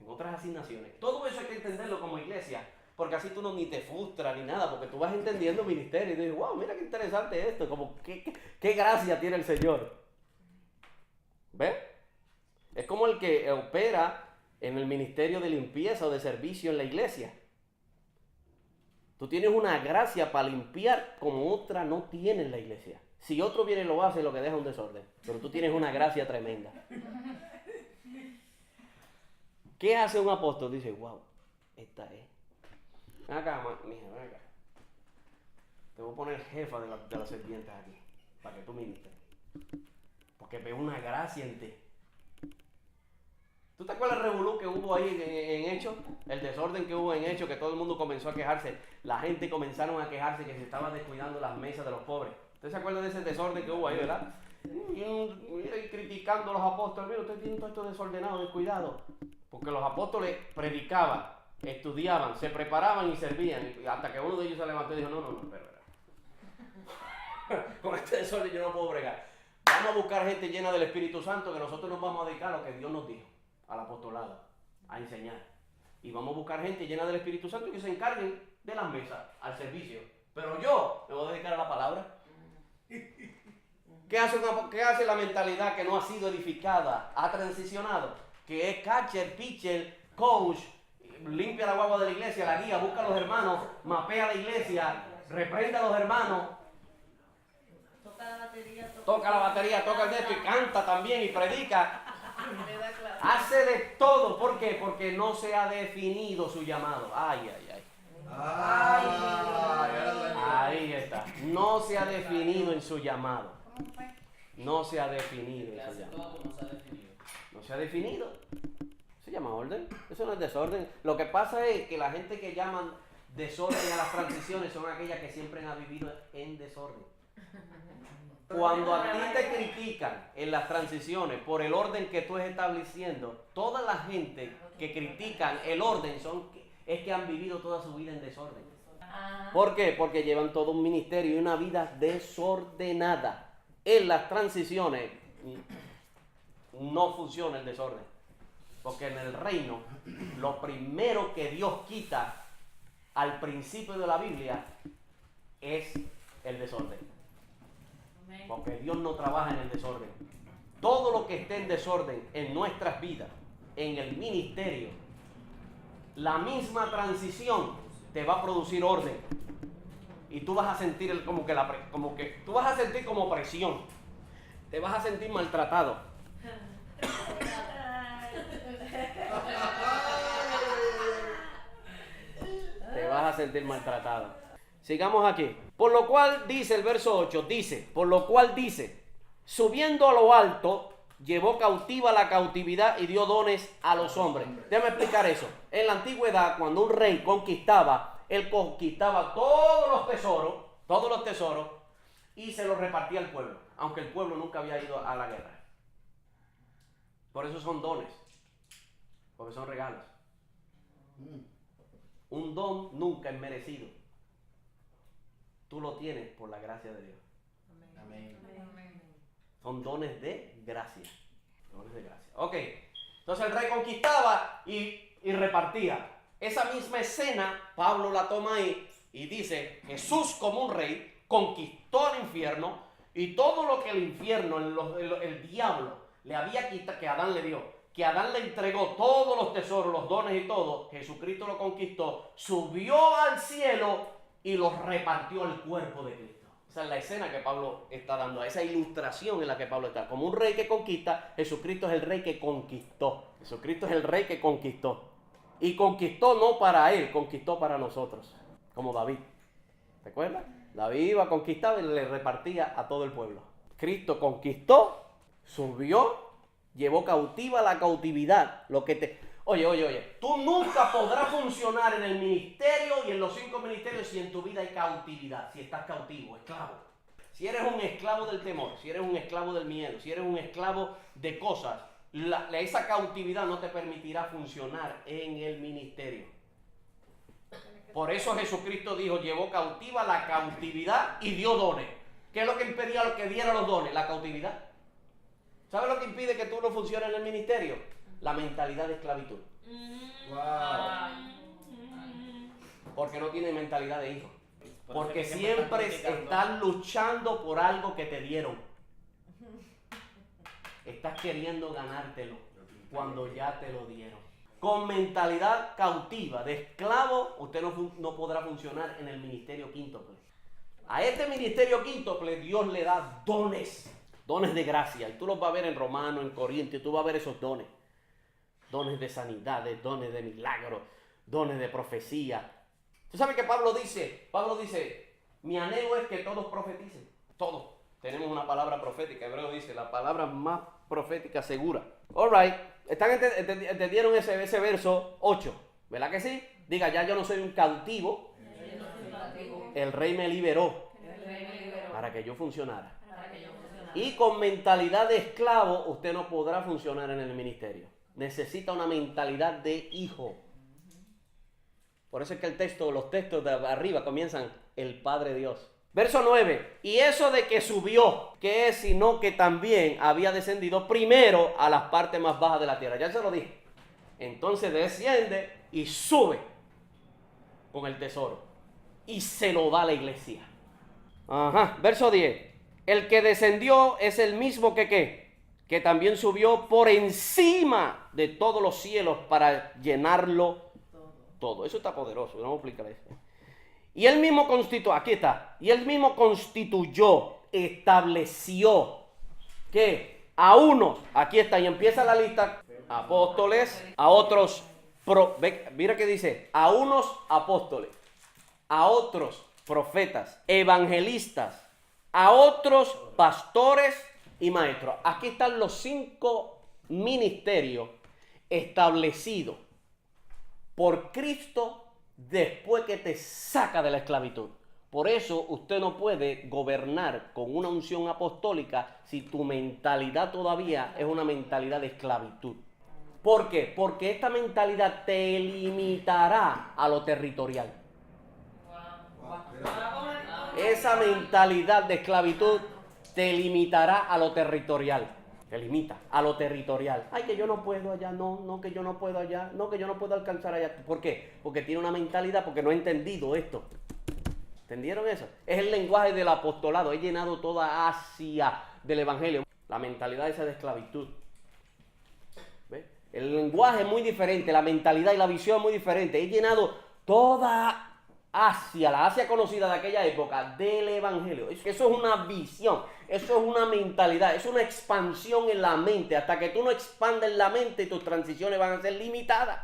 En otras asignaciones. Todo eso hay que entenderlo como iglesia, porque así tú no ni te frustras ni nada, porque tú vas entendiendo ministerio y dices, wow, mira qué interesante esto, como qué gracia tiene el Señor. ¿Ves? Es como el que opera en el ministerio de limpieza o de servicio en la iglesia. Tú tienes una gracia para limpiar como otra no tiene en la iglesia. Si otro viene y lo hace, lo que deja es un desorden. Pero tú tienes una gracia tremenda. ¿Qué hace un apóstol? Dice, wow, esta es. Ven acá, mija, ven acá. Te voy a poner jefa de las serpientes aquí, para que tú ministres. Porque veo una gracia en ti. ¿Tú te acuerdas el revolú que hubo ahí en Hechos? El desorden que hubo en Hechos, que todo el mundo comenzó a quejarse. La gente comenzaron a quejarse que se estaban descuidando las mesas de los pobres. ¿Usted se acuerda de ese desorden que hubo ahí, verdad? Y criticando a los apóstoles. Mira, ustedes tienen todo esto desordenado, descuidado. Porque los apóstoles predicaban, estudiaban, se preparaban y servían. Y hasta que uno de ellos se levantó y dijo, no, espera. Con este desorden yo no puedo bregar. Vamos a buscar gente llena del Espíritu Santo, que nosotros nos vamos a dedicar a lo que Dios nos dijo, al apostolado, a enseñar. Y vamos a buscar gente llena del Espíritu Santo que se encarguen de las mesas, al servicio. Pero yo me voy a dedicar a la palabra. ¿Qué hace la mentalidad que no ha sido edificada, ha transicionado? Que es catcher, pitcher, coach, limpia la guagua de la iglesia, la guía, busca a los hermanos, mapea la iglesia, reprende a los hermanos, toca la batería, toca el dedo y canta también y predica. Hace de todo. ¿Por qué? Porque no se ha definido su llamado. Ay. Ahí está. No se ha definido en su llamado. No se ha definido en su llamado. No se ha definido. Se llama orden. Eso no es desorden. Lo que pasa es que la gente que llaman desorden a las transiciones son aquellas que siempre han vivido en desorden. Cuando a ti te critican en las transiciones por el orden que tú estás estableciendo, toda la gente que critican el orden es que han vivido toda su vida en desorden. ¿Por qué? Porque llevan todo un ministerio y una vida desordenada. En las transiciones no funciona el desorden. Porque en el reino, lo primero que Dios quita al principio de la Biblia es el desorden. Porque Dios no trabaja en el desorden. Todo lo que esté en desorden en nuestras vidas, en el ministerio, la misma transición te va a producir orden. Y tú vas a sentir tú vas a sentir como presión. Te vas a sentir maltratado. Te vas a sentir maltratado. Sigamos aquí. Por lo cual dice el verso 8, subiendo a lo alto, llevó cautiva la cautividad y dio dones a los hombres. Déjame explicar eso. En la antigüedad, cuando un rey conquistaba, él conquistaba todos los tesoros, y se los repartía al pueblo, aunque el pueblo nunca había ido a la guerra. Por eso son dones, porque son regalos. Un don nunca es merecido. Tú lo tienes por la gracia de Dios. Amén. Son dones de gracia. Dones de gracia. Ok. Entonces el rey conquistaba y repartía. Esa misma escena, Pablo la toma ahí y dice, Jesús como un rey conquistó el infierno y todo lo que el infierno, el diablo, le había quitado, que Adán le dio, que Adán le entregó todos los tesoros, los dones y todo, Jesucristo lo conquistó, subió al cielo y los repartió al cuerpo de Cristo. Esa es la escena que Pablo está dando, esa ilustración en la que Pablo está. Como un rey que conquista, Jesucristo es el rey que conquistó. Jesucristo es el rey que conquistó. Y conquistó no para él, conquistó para nosotros, como David. ¿Recuerdas? David iba, conquistaba y le repartía a todo el pueblo. Cristo conquistó, subió, llevó cautiva la cautividad. Oye, tú nunca podrás funcionar en el ministerio y en los 5 ministerios si en tu vida hay cautividad, si estás cautivo, esclavo. Si eres un esclavo del temor, si eres un esclavo del miedo, si eres un esclavo de cosas, esa cautividad no te permitirá funcionar en el ministerio. Por eso Jesucristo dijo, llevó cautiva la cautividad y dio dones. ¿Qué es lo que impedía lo que diera los dones? La cautividad. ¿Sabes lo que impide que tú no funciones en el ministerio? La mentalidad de esclavitud. Porque no tienes mentalidad de hijo. Porque siempre estás luchando por algo que te dieron. Estás queriendo ganártelo cuando ya te lo dieron. Con mentalidad cautiva de esclavo, usted no podrá funcionar en el ministerio quíntuple. A este ministerio quíntuple Dios le da dones de gracia. Y tú los vas a ver en Romanos, en Corintios, tú vas a ver esos dones. Dones de sanidad, dones de milagros, dones de profecía. ¿Tú sabes que Pablo dice, mi anhelo es que todos profeticen? Todos. Tenemos una palabra profética, Hebreo dice, la palabra más profética segura. All right. ¿Entendieron ese verso 8? ¿Verdad que sí? Diga, ya yo no soy un cautivo. El rey me liberó para que yo funcionara. Y con mentalidad de esclavo usted no podrá funcionar en el ministerio. Necesita una mentalidad de hijo. Por eso es que los textos de arriba comienzan el Padre Dios. Verso 9, y eso de que subió, ¿qué es sino que también había descendido primero a las partes más bajas de la tierra? Ya se lo dije. Entonces desciende y sube con el tesoro y se lo da a la iglesia. Ajá, verso 10, el que descendió es el mismo que también subió por encima de todos los cielos para llenarlo todo. Eso está poderoso, vamos a explicar eso. Y él mismo constituyó, aquí está, y él mismo constituyó, estableció, que a unos, aquí está, y empieza la lista, apóstoles, a otros, mira que dice, a unos apóstoles, a otros profetas, evangelistas, a otros pastores y maestros. Aquí están los 5 ministerios establecidos por Cristo después que te saca de la esclavitud. Por eso usted no puede gobernar con una unción apostólica si tu mentalidad todavía es una mentalidad de esclavitud. ¿Por qué? Porque esta mentalidad te limitará a lo territorial. Esa mentalidad de esclavitud te limitará a lo territorial. Te limita a lo territorial. Ay, que yo no puedo allá, no, que yo no puedo allá, no, que yo no puedo alcanzar allá. ¿Por qué? Porque tiene una mentalidad, porque no ha entendido esto. ¿Entendieron eso? Es el lenguaje del apostolado. He llenado toda Asia del evangelio. La mentalidad esa de esclavitud. ¿Ves? El lenguaje es muy diferente, la mentalidad y la visión es muy diferente. He llenado toda Asia, la Asia conocida de aquella época, del evangelio. Eso es una visión, eso es una mentalidad, es una expansión en la mente. Hasta que tú no expandes la mente, tus transiciones van a ser limitadas.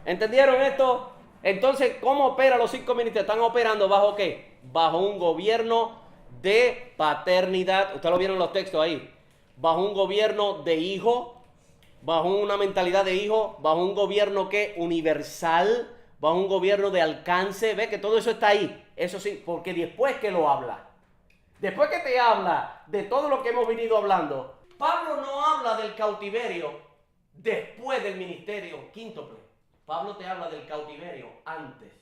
¿Entendieron esto? Entonces, ¿cómo operan los 5 ministerios? ¿Están operando bajo qué? Bajo un gobierno de paternidad. Ustedes lo vieron en los textos ahí. Bajo un gobierno de hijo, bajo una mentalidad de hijo, bajo un gobierno que universal, bajo un gobierno de alcance. Ve que todo eso está ahí. Eso sí, porque después que lo habla, después que te habla de todo lo que hemos venido hablando, Pablo no habla del cautiverio después del ministerio quíntuple. Pablo te habla del cautiverio antes,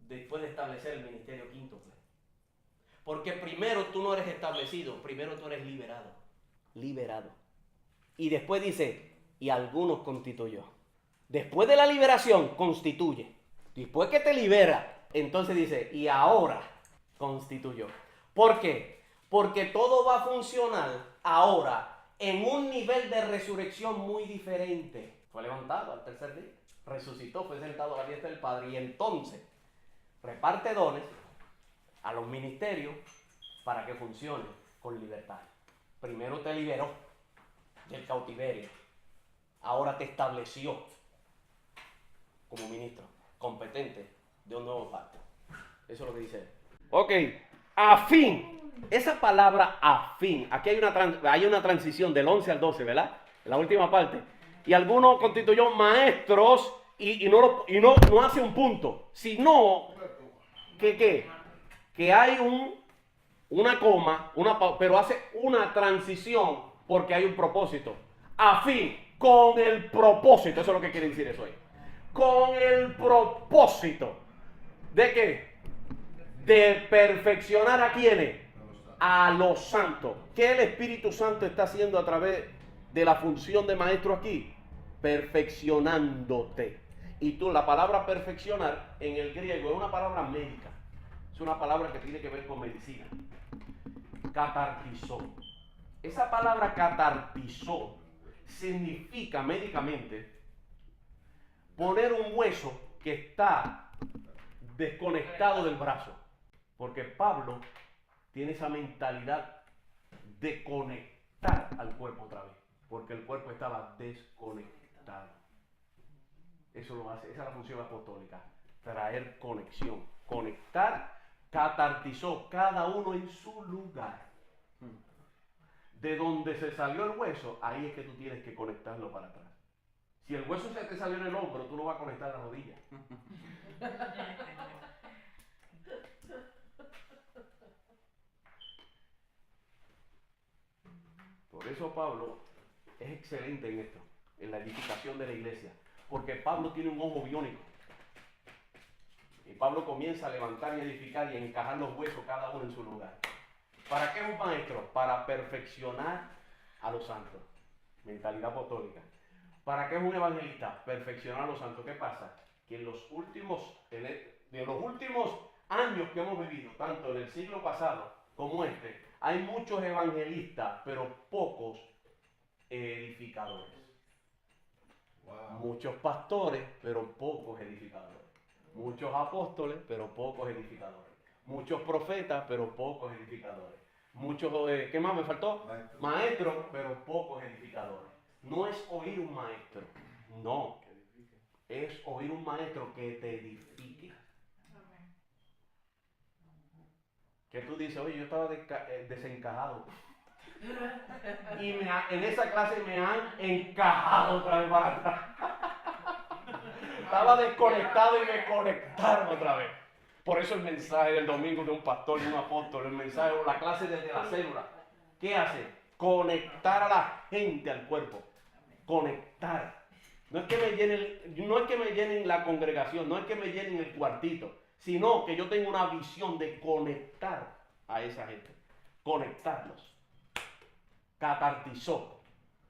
después de establecer el ministerio quíntuple. Porque primero tú no eres establecido, primero tú eres liberado. Liberado. Y después dice, y algunos constituyó. Después de la liberación, constituye. Después que te libera, entonces dice, y ahora constituyó. ¿Por qué? Porque todo va a funcionar ahora en un nivel de resurrección muy diferente. Fue levantado al tercer día, resucitó, fue sentado a la diestra del Padre y entonces reparte dones a los ministerios para que funcione con libertad. Primero te liberó del cautiverio. Ahora te estableció como ministro competente de un nuevo pacto. Eso es lo que dice él. Ok, a fin. Esa palabra a fin, aquí hay una transición del 11 al 12, ¿verdad? En la última parte. Y algunos constituyó maestros y no hace un punto, sino que hay una coma, pero hace una transición porque hay un propósito. A fin, con el propósito, eso es lo que quiere decir eso ahí. Con el propósito de qué? De perfeccionar a quienes, a los santos. ¿Qué el Espíritu Santo está haciendo a través de la función de maestro aquí? Perfeccionándote. Y tú, la palabra perfeccionar en el griego es una palabra médica. Es una palabra que tiene que ver con medicina. Catartizó. Esa palabra catartizó significa médicamente poner un hueso que está desconectado del brazo. Porque Pablo tiene esa mentalidad de conectar al cuerpo otra vez. Porque el cuerpo estaba desconectado. Eso lo hace, esa es la función apostólica. Traer conexión. Conectar, catartizó cada uno en su lugar. De donde se salió el hueso, ahí es que tú tienes que conectarlo para atrás. Si el hueso se te salió en el hombro, tú no vas a conectar la rodilla. Por eso Pablo es excelente en esto, en la edificación de la iglesia. Porque Pablo tiene un ojo biónico. Y Pablo comienza a levantar y edificar y a encajar los huesos cada uno en su lugar. ¿Para qué es un maestro? Para perfeccionar a los santos. Mentalidad apostólica. ¿Para qué es un evangelista? Perfeccionar a los santos. ¿Qué pasa? Que en los últimos años que hemos vivido, tanto en el siglo pasado como este, hay muchos evangelistas, pero pocos edificadores. Wow. Muchos pastores, pero pocos edificadores. Muchos apóstoles, pero pocos edificadores. Muchos profetas, pero pocos edificadores. Muchos, ¿qué más me faltó? Maestros, pero pocos edificadores. No es oír un maestro, no. Es oír un maestro que te edifique. Que tú dices, oye, yo estaba desencajado. Y en esa clase me han encajado otra vez para atrás. Estaba desconectado y me conectaron otra vez. Por eso el mensaje del domingo de un pastor y un apóstol, el mensaje o la clase desde la célula, ¿qué hace? Conectar a la gente al cuerpo. Conectar. No es que me llenen la congregación, no es que me llenen el cuartito, sino que yo tengo una visión de conectar a esa gente. Conectarlos. Catartizó.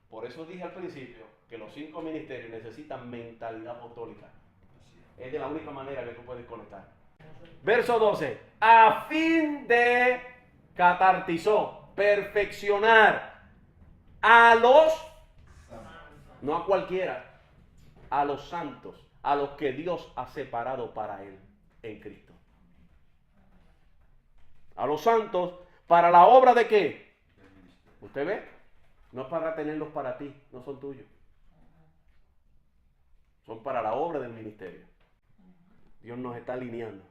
Por eso dije al principio que los 5 ministerios necesitan mentalidad apostólica. Es de la única manera que tú puedes conectar. Verso 12. A fin de catartizó, perfeccionar a los, no a cualquiera, a los santos, a los que Dios ha separado para Él en Cristo. A los santos, ¿para la obra de qué? ¿Usted ve? No es para tenerlos para ti, no son tuyos. Son para la obra del ministerio. Dios nos está alineando.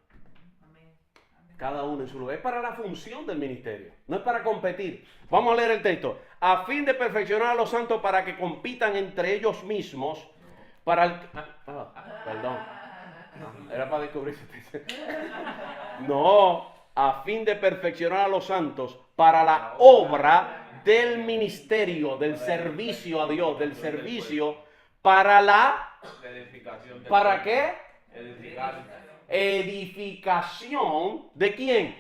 Cada uno en su lugar. Es para la función del ministerio. No es para competir. Vamos a leer el texto. A fin de perfeccionar a los santos para que compitan entre ellos mismos. Para el... perdón. No, era para descubrirse. No. A fin de perfeccionar a los santos para la obra del ministerio, del servicio a Dios, del servicio para la... ¿Para qué? Edificación ¿de quién?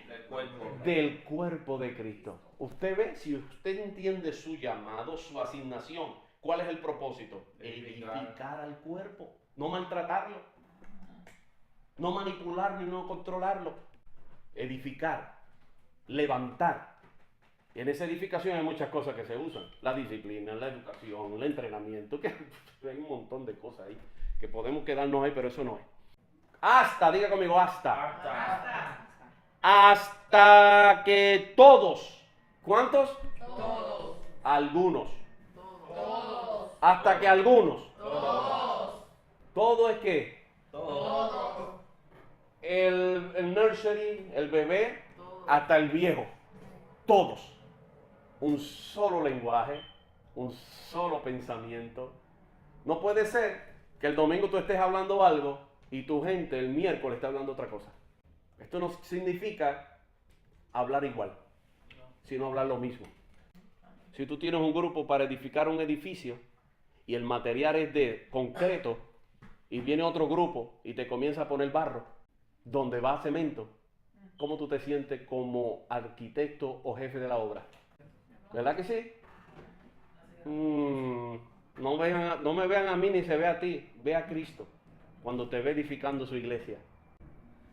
Del cuerpo de Cristo. Usted ve, si usted entiende su llamado, su asignación, ¿cuál es el propósito? Edificar al cuerpo, no maltratarlo, no manipularlo y no controlarlo. Edificar, levantar. Y en esa edificación hay muchas cosas que se usan. La disciplina, la educación, el entrenamiento, que hay un montón de cosas ahí que podemos quedarnos ahí, pero eso no es. Hasta, diga conmigo, hasta. hasta que todos, ¿cuántos? Todos. Algunos. Todos. Hasta que algunos. Todos. Todo es que Todos. el nursery, el bebé, hasta el viejo. Todos. Un solo lenguaje, un solo pensamiento. No puede ser que el domingo tú estés hablando algo y tu gente el miércoles está hablando otra cosa. Esto no significa hablar igual, sino hablar lo mismo. Si tú tienes un grupo para edificar un edificio y el material es de concreto y viene otro grupo y te comienza a poner barro, donde va cemento, ¿cómo tú te sientes como arquitecto o jefe de la obra? ¿Verdad que sí? No me vean a mí ni se ve a ti, ve a Cristo cuando te ve edificando su iglesia.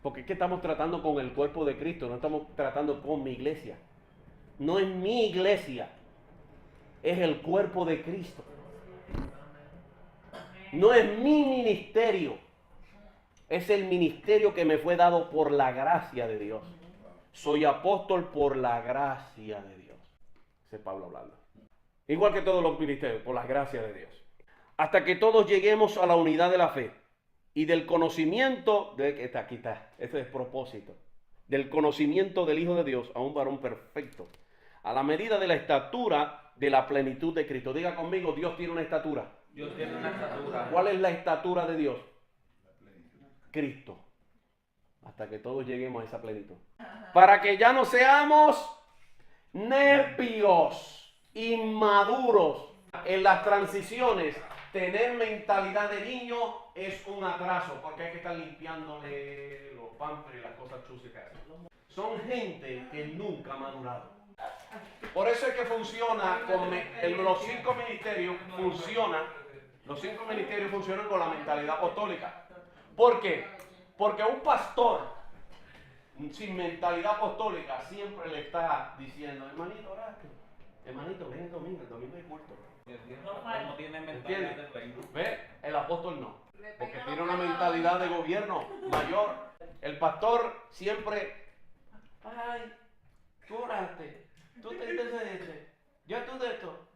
Porque es que estamos tratando con el cuerpo de Cristo, no estamos tratando con mi iglesia. No es mi iglesia, es el cuerpo de Cristo. No es mi ministerio, es el ministerio que me fue dado por la gracia de Dios. Soy apóstol por la gracia de Dios. Ese es Pablo hablando. Igual que todos los ministerios, por la gracia de Dios. Hasta que todos lleguemos a la unidad de la fe y del conocimiento, aquí está, este es propósito, del conocimiento del Hijo de Dios a un varón perfecto, a la medida de la estatura de la plenitud de Cristo. Diga conmigo, Dios tiene una estatura. Dios tiene una estatura. ¿Cuál es la estatura de Dios? Cristo. Hasta que todos lleguemos a esa plenitud. Para que ya no seamos necios, inmaduros. En las transiciones, tener mentalidad de niño es un atraso, porque hay que estar limpiándole los pampers y las cosas sucias que hacen. Son gente que nunca ha madurado. Por eso es que funciona, los 5 ministerios funcionan con la mentalidad apostólica. ¿Por qué? Porque un pastor sin mentalidad apostólica siempre le está diciendo, hermanito, oraste. Hermanito, ven el domingo hay culto. No tiene mentalidad de reino. ¿Ve? El apóstol no. Porque tiene una mentalidad de gobierno mayor. El pastor siempre, ay, tú oraste, tú te intercediste, yo tú de esto.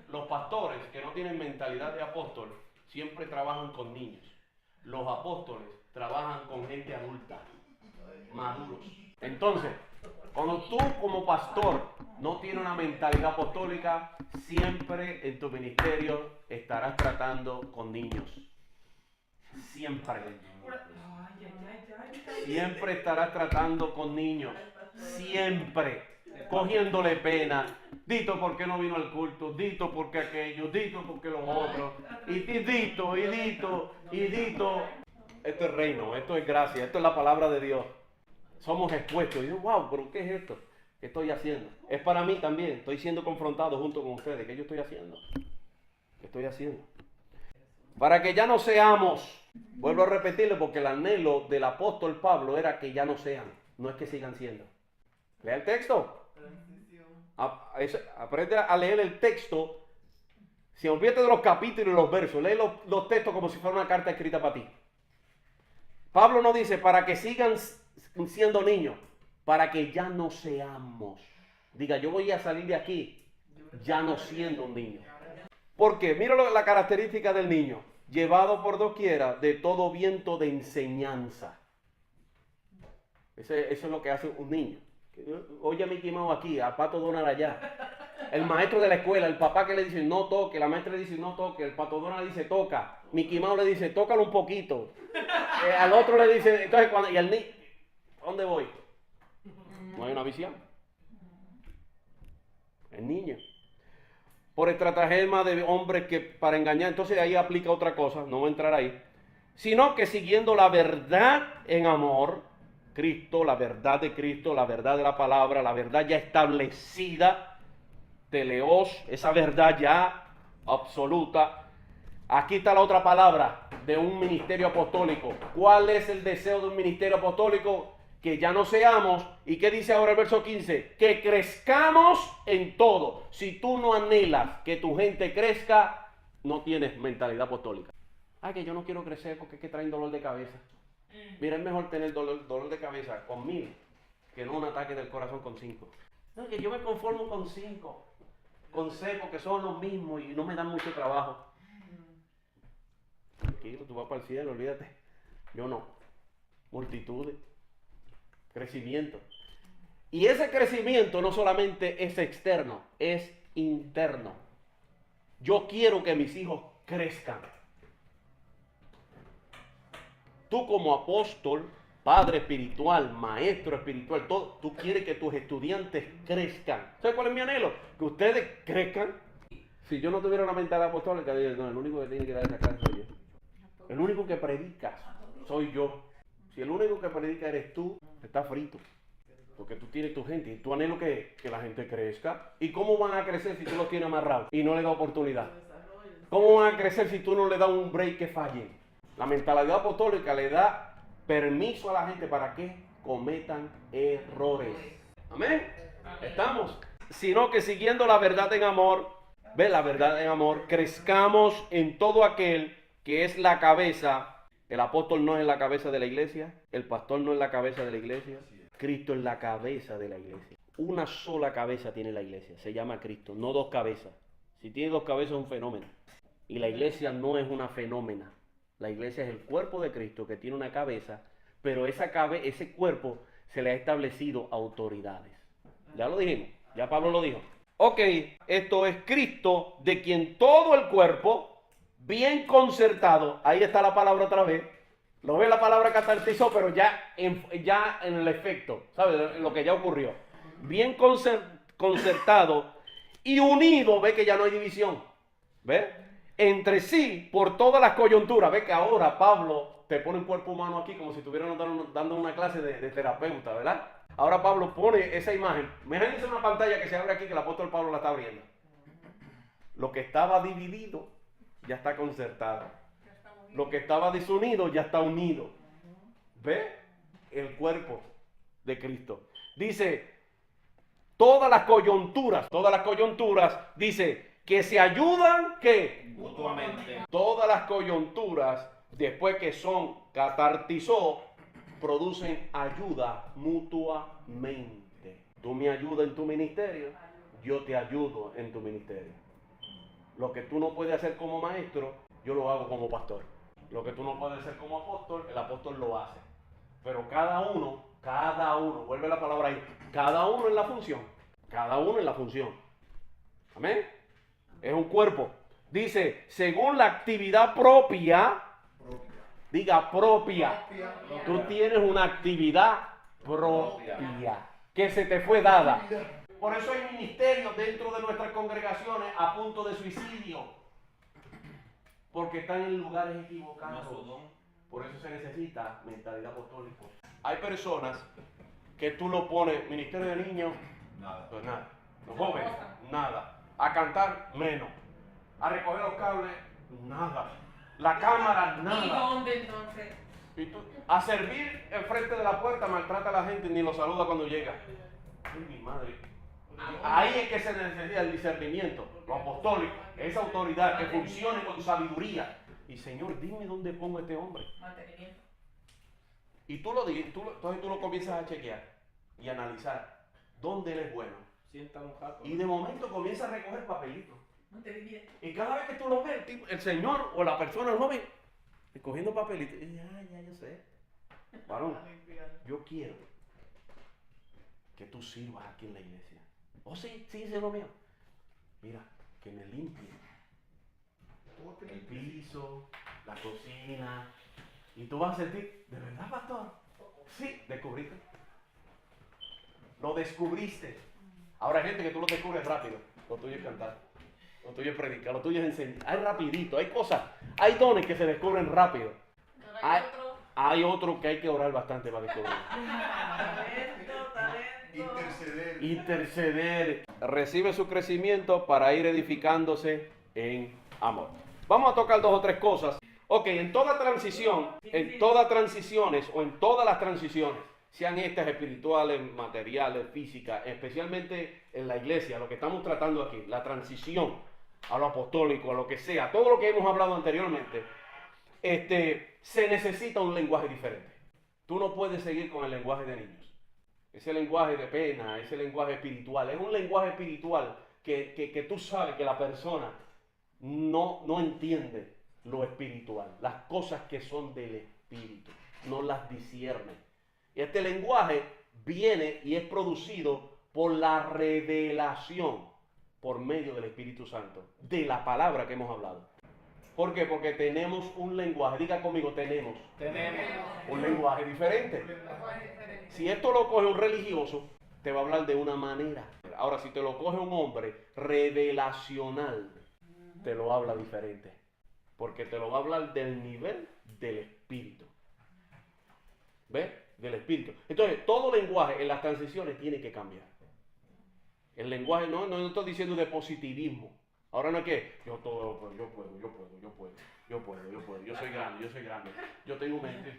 Los pastores que no tienen mentalidad de apóstol siempre trabajan con niños. Los apóstoles trabajan con gente adulta, maduros. Entonces, cuando tú como pastor no tienes una mentalidad apostólica, siempre en tu ministerio estarás tratando con niños. Siempre. Siempre estarás tratando con niños. Siempre. Cogiéndole pena. Dito porque no vino al culto. Dito porque aquello. Dito porque los otros. Y dito. Esto es reino. Esto es gracia. Esto es la palabra de Dios. Somos expuestos. Y yo, wow, pero ¿qué es esto? ¿Qué estoy haciendo? Es para mí también. Estoy siendo confrontado junto con ustedes. ¿Qué yo estoy haciendo? ¿Qué estoy haciendo? Para que ya no seamos, vuelvo a repetirlo porque el anhelo del apóstol Pablo era que ya no sean, no es que sigan siendo. Lea el texto. Aprende a leer el texto. Si olvídate de los capítulos y los versos, lee los textos como si fuera una carta escrita para ti. Pablo no dice para que sigan siendo niños, para que ya no seamos. Diga, yo voy a salir de aquí ya no siendo un niño. ¿Por qué? Mira la característica del niño. Llevado por doquiera de todo viento de enseñanza. Eso es lo que hace un niño. Oye a Mickey Mouse aquí, a Pato Donald allá. El maestro de la escuela, el papá que le dice no toque, la maestra le dice no toque, el Pato Donald le dice toca. Mickey Mouse le dice tócalo un poquito. Al otro le dice, entonces y al niño, ¿a dónde voy? No hay una visión. El niño. Por estratagema de hombres que para engañar, entonces ahí aplica otra cosa, no voy a entrar ahí, sino que siguiendo la verdad en amor, Cristo, la verdad de Cristo, la verdad de la palabra, la verdad ya establecida, teleos, esa verdad ya absoluta. Aquí está la otra palabra de un ministerio apostólico. ¿Cuál es el deseo de un ministerio apostólico? Que ya no seamos, ¿y qué dice ahora el verso 15? Que crezcamos en todo. Si tú no anhelas que tu gente crezca, no tienes mentalidad apostólica. Ay, que yo no quiero crecer porque es que traen dolor de cabeza. Mira, es mejor tener dolor de cabeza con 1000 que no un ataque del corazón con 5. No, que yo me conformo con 5, con 6 porque son los mismos y no me dan mucho trabajo. Tranquilo, tú vas para el cielo, olvídate. Yo no. Multitudes. Crecimiento. Y ese crecimiento no solamente es externo, es interno. Yo quiero que mis hijos crezcan. Tú como apóstol, padre espiritual, maestro espiritual, todo, tú quieres que tus estudiantes crezcan. ¿Sabes cuál es mi anhelo? Que ustedes crezcan. Si yo no tuviera una mentalidad apostólica, diría, no, el único que tiene que dar esa clase soy yo. El único que predica soy yo. Si el único que predica eres tú, está frito. Porque tú tienes tu gente y tu anhelo que la gente crezca. ¿Y cómo van a crecer si tú los tienes amarrados y no les das oportunidad? ¿Cómo van a crecer si tú no le das un break que fallen? La mentalidad apostólica le da permiso a la gente para que cometan errores. Amén. ¿Estamos? Sino que siguiendo la verdad en amor, ve la verdad en amor, crezcamos en todo aquel que es la cabeza. El apóstol no es la cabeza de la iglesia, el pastor no es la cabeza de la iglesia, Cristo es la cabeza de la iglesia. Una sola cabeza tiene la iglesia, se llama Cristo, no dos cabezas. Si tiene dos cabezas es un fenómeno. Y la iglesia no es una fenómena. La iglesia es el cuerpo de Cristo que tiene una cabeza, pero ese cuerpo se le ha establecido autoridades. Ya lo dijimos, ya Pablo lo dijo. Ok, esto es Cristo, de quien todo el cuerpo, bien concertado, ahí está la palabra otra vez, lo ve la palabra catartizó, pero ya en el efecto, ¿sabes? Lo que ya ocurrió. Bien concertado y unido, ve que ya no hay división, ¿ve? Entre sí, por todas las coyunturas. Ve que ahora Pablo te pone un cuerpo humano aquí como si estuvieran dando una clase de terapeuta, ¿verdad? Ahora Pablo pone esa imagen. Imagínense una pantalla que se abre aquí que el apóstol Pablo la está abriendo. Lo que estaba dividido ya está concertado. Lo que estaba desunido ya está unido. ¿Ve? El cuerpo de Cristo. Dice, todas las coyunturas, dice, que se ayudan, ¿qué? Mutuamente. Todas las coyunturas, después que son catartizó, producen ayuda mutuamente. Tú me ayudas en tu ministerio, yo te ayudo en tu ministerio. Lo que tú no puedes hacer como maestro, yo lo hago como pastor. Lo que tú no puedes hacer como apóstol, el apóstol lo hace. Pero cada uno, vuelve la palabra ahí, cada uno en la función. Amén. Es un cuerpo. Dice, según la actividad propia. Diga propia. Tú tienes una actividad propia que se te fue dada. Por eso hay ministerios dentro de nuestras congregaciones a punto de suicidio. Porque están en lugares equivocados. Por eso se necesita mentalidad apostólica. Hay personas que tú lo pones, ministerio de niños, Nada. pues nada. Los jóvenes, nada. A cantar, menos. A recoger los cables, nada. La cámara, nada. ¿Y dónde entonces? Y tú, a servir enfrente de la puerta, maltrata a la gente ni lo saluda cuando llega. Ay, mi madre. Ahí es que se necesita el discernimiento, lo apostólico, esa autoridad que funcione con sabiduría. Y Señor, dime dónde pongo a este hombre. Mantenimiento. Y tú lo dices, entonces tú lo comienzas a chequear y analizar dónde él es bueno. Y de momento comienza a recoger papelitos. Mantenimiento. Y cada vez que tú lo ves, el señor o la persona, el joven, recogiendo papelitos. Y ya yo sé. Varón, yo quiero que tú sirvas aquí en la iglesia. Oh, sí, es lo mío. Mira, que me limpie el piso, la cocina. Y tú vas a sentir, ¿de verdad, pastor? Sí, descubriste. Lo descubriste. Ahora hay gente que tú lo descubres rápido. Lo tuyo es cantar. Lo tuyo es predicar. Lo tuyo es enseñar. Hay rapidito, hay cosas. Hay dones que se descubren rápido. Hay otros que hay que orar bastante para descubrir. Interceder. Recibe su crecimiento para ir edificándose en amor. Vamos a tocar 2 o 3 cosas. Ok, en toda transición, en todas transiciones o en todas las transiciones, sean estas espirituales, materiales, físicas, especialmente en la iglesia, lo que estamos tratando aquí, la transición a lo apostólico, a lo que sea, todo lo que hemos hablado anteriormente, se necesita un lenguaje diferente. Tú no puedes seguir con el lenguaje de niños. Ese lenguaje de pena, ese lenguaje espiritual. Es un lenguaje espiritual que tú sabes que la persona no entiende lo espiritual. Las cosas que son del espíritu. No las discierne. Este lenguaje viene y es producido por la revelación por medio del Espíritu Santo, de la palabra que hemos hablado. ¿Por qué? Porque tenemos un lenguaje, diga conmigo, tenemos un lenguaje diferente. Si esto lo coge un religioso, te va a hablar de una manera. Ahora, si te lo coge un hombre revelacional, te lo habla diferente. Porque te lo va a hablar del nivel del Espíritu. ¿Ves? Del Espíritu. Entonces, todo lenguaje en las transiciones tiene que cambiar. El lenguaje no estoy diciendo de positivismo. Ahora no es que yo puedo, yo soy grande, yo tengo mente,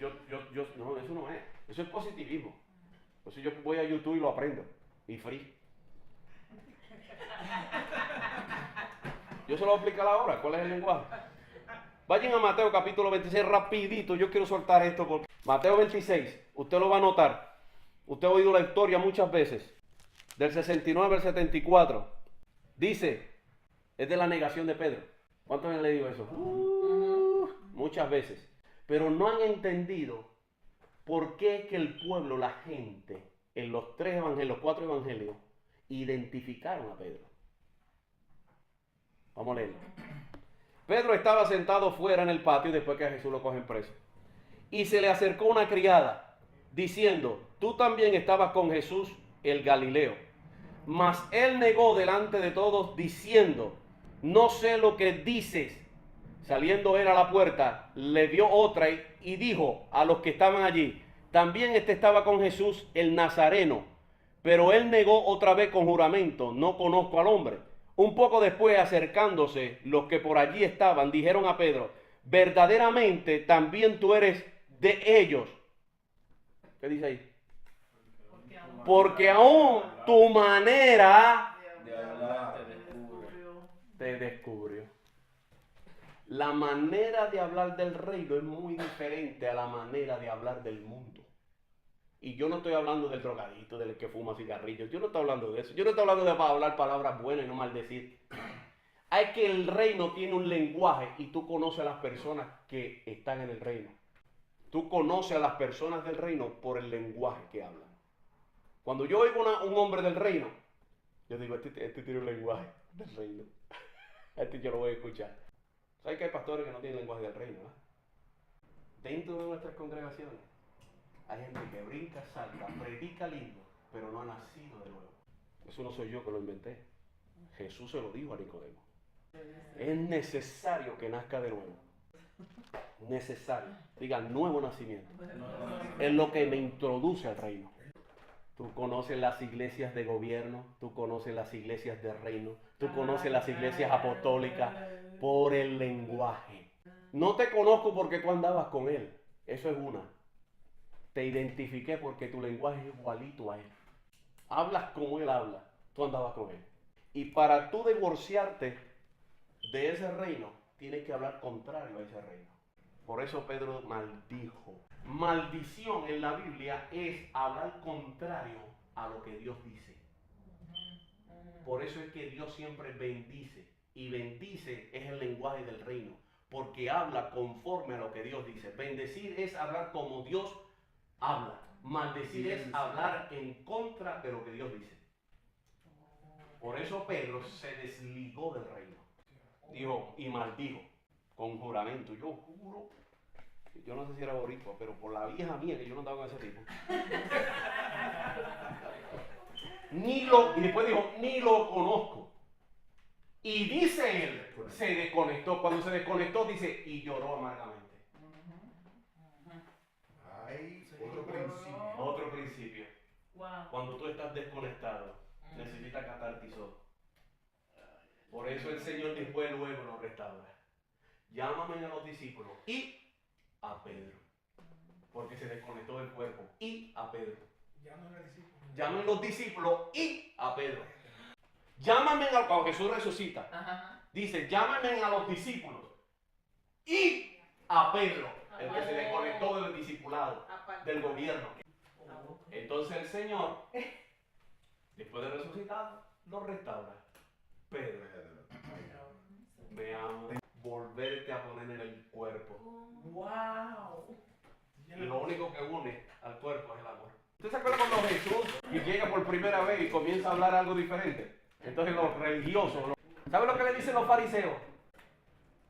no, eso no es. Eso es positivismo. Entonces yo voy a YouTube y lo aprendo. Y free. Yo se lo voy a explicar ahora, ¿cuál es el lenguaje? Vayan a Mateo capítulo 26, rapidito, yo quiero soltar esto porque... Mateo 26, usted lo va a notar. Usted ha oído la historia muchas veces. Del 69 al 74. Dice, es de la negación de Pedro. ¿Cuántos han leído eso? Muchas veces. Pero no han entendido por qué es que el pueblo, la gente, en los 3 evangelios, los 4 evangelios, identificaron a Pedro. Vamos a leerlo. Pedro estaba sentado fuera en el patio después que a Jesús lo cogen preso. Y se le acercó una criada, diciendo, tú también estabas con Jesús el Galileo. Mas él negó delante de todos, diciendo, no sé lo que dices. Saliendo él a la puerta, le dio otra y dijo a los que estaban allí, también estaba con Jesús el Nazareno. Pero él negó otra vez con juramento, no conozco al hombre. Un poco después, acercándose, los que por allí estaban, dijeron a Pedro, verdaderamente también tú eres de ellos. ¿Qué dice ahí? Porque aún tu manera de hablar te descubrió. La manera de hablar del reino es muy diferente a la manera de hablar del mundo. Y yo no estoy hablando del drogadito, del que fuma cigarrillos. Yo no estoy hablando de eso. Yo no estoy hablando de hablar palabras buenas y no maldecir. Hay que el reino tiene un lenguaje y tú conoces a las personas que están en el reino. Tú conoces a las personas del reino por el lenguaje que hablan. Cuando yo oigo un hombre del reino, yo digo, este tiene un lenguaje del reino. Este yo lo voy a escuchar. ¿Sabes que hay pastores que no tienen lenguaje del reino? Dentro de nuestras congregaciones hay gente que brinca, salta, predica lindo, pero no ha nacido de nuevo. Eso no soy yo que lo inventé. Jesús se lo dijo a Nicodemo. Es necesario que nazca de nuevo. Necesario. Diga, nuevo nacimiento. Es lo que me introduce al reino. Tú conoces las iglesias de gobierno, tú conoces las iglesias de reino, tú conoces las iglesias apostólicas por el lenguaje. No te conozco porque tú andabas con él. Eso es una. Te identifiqué porque tu lenguaje es igualito a él. Hablas como él habla. Tú andabas con él. Y para tú divorciarte de ese reino, tienes que hablar contrario a ese reino. Por eso Pedro maldijo. Maldición en la Biblia es hablar contrario a lo que Dios dice. Por eso es que Dios siempre bendice. Y bendice es el lenguaje del reino. Porque habla conforme a lo que Dios dice. Bendecir es hablar como Dios habla. Maldecir es hablar en contra de lo que Dios dice. Por eso Pedro se desligó del reino. Dijo y maldijo con juramento. Yo juro, yo no sé si era boricua, pero por la vieja mía que yo no andaba con ese tipo. Y después dijo, ni lo conozco. Y dice él, se desconectó. Cuando se desconectó, dice, y lloró amargamente. Ay, otro principio. Otro principio. Wow. Cuando tú estás desconectado, necesitas catartizar. Por eso el Señor después luego nos restaura. Llámame a los discípulos y a Pedro. Porque se desconectó del cuerpo. Y a Pedro. Llamen los discípulos y a Pedro. Llámame cuando Jesús resucita. Dice, llámame a los discípulos y a Pedro, el que se desconectó del discipulado. del gobierno. Entonces el Señor, después de resucitado, lo restaura. Pedro, veamos, volverte a poner en el cuerpo. Wow. Y lo único que une al cuerpo es el amor. ¿Usted se acuerda cuando Jesús y llega por primera vez y comienza a hablar algo diferente? Entonces los religiosos, ¿sabe lo que le dicen los fariseos?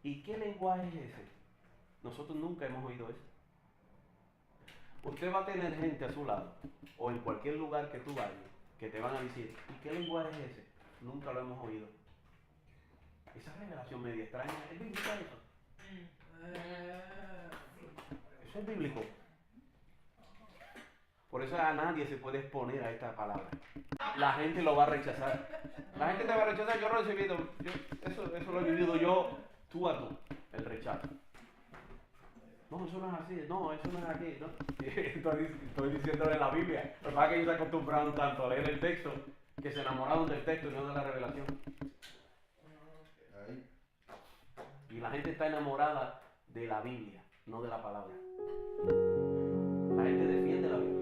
¿Y qué lenguaje es ese? Nosotros nunca hemos oído eso. Usted va a tener gente a su lado, o en cualquier lugar que tú vayas, que te van a decir, ¿y qué lenguaje es ese? Nunca lo hemos oído. Esa revelación media extraña, ¿es bíblico eso? Eso es bíblico. Por eso a nadie se puede exponer a esta palabra. La gente lo va a rechazar. La gente te va a rechazar. Yo lo he recibido. Eso lo he vivido yo, tú a tú, el rechazo. No, eso no es así. No, eso no es aquí. ¿No? Estoy diciéndole la Biblia. Lo que pasa es que ellos se acostumbraron tanto a leer el texto que se enamoraron del texto y no de la revelación. Ahí. Y la gente está enamorada de la Biblia, no de la palabra. La gente defiende la Biblia.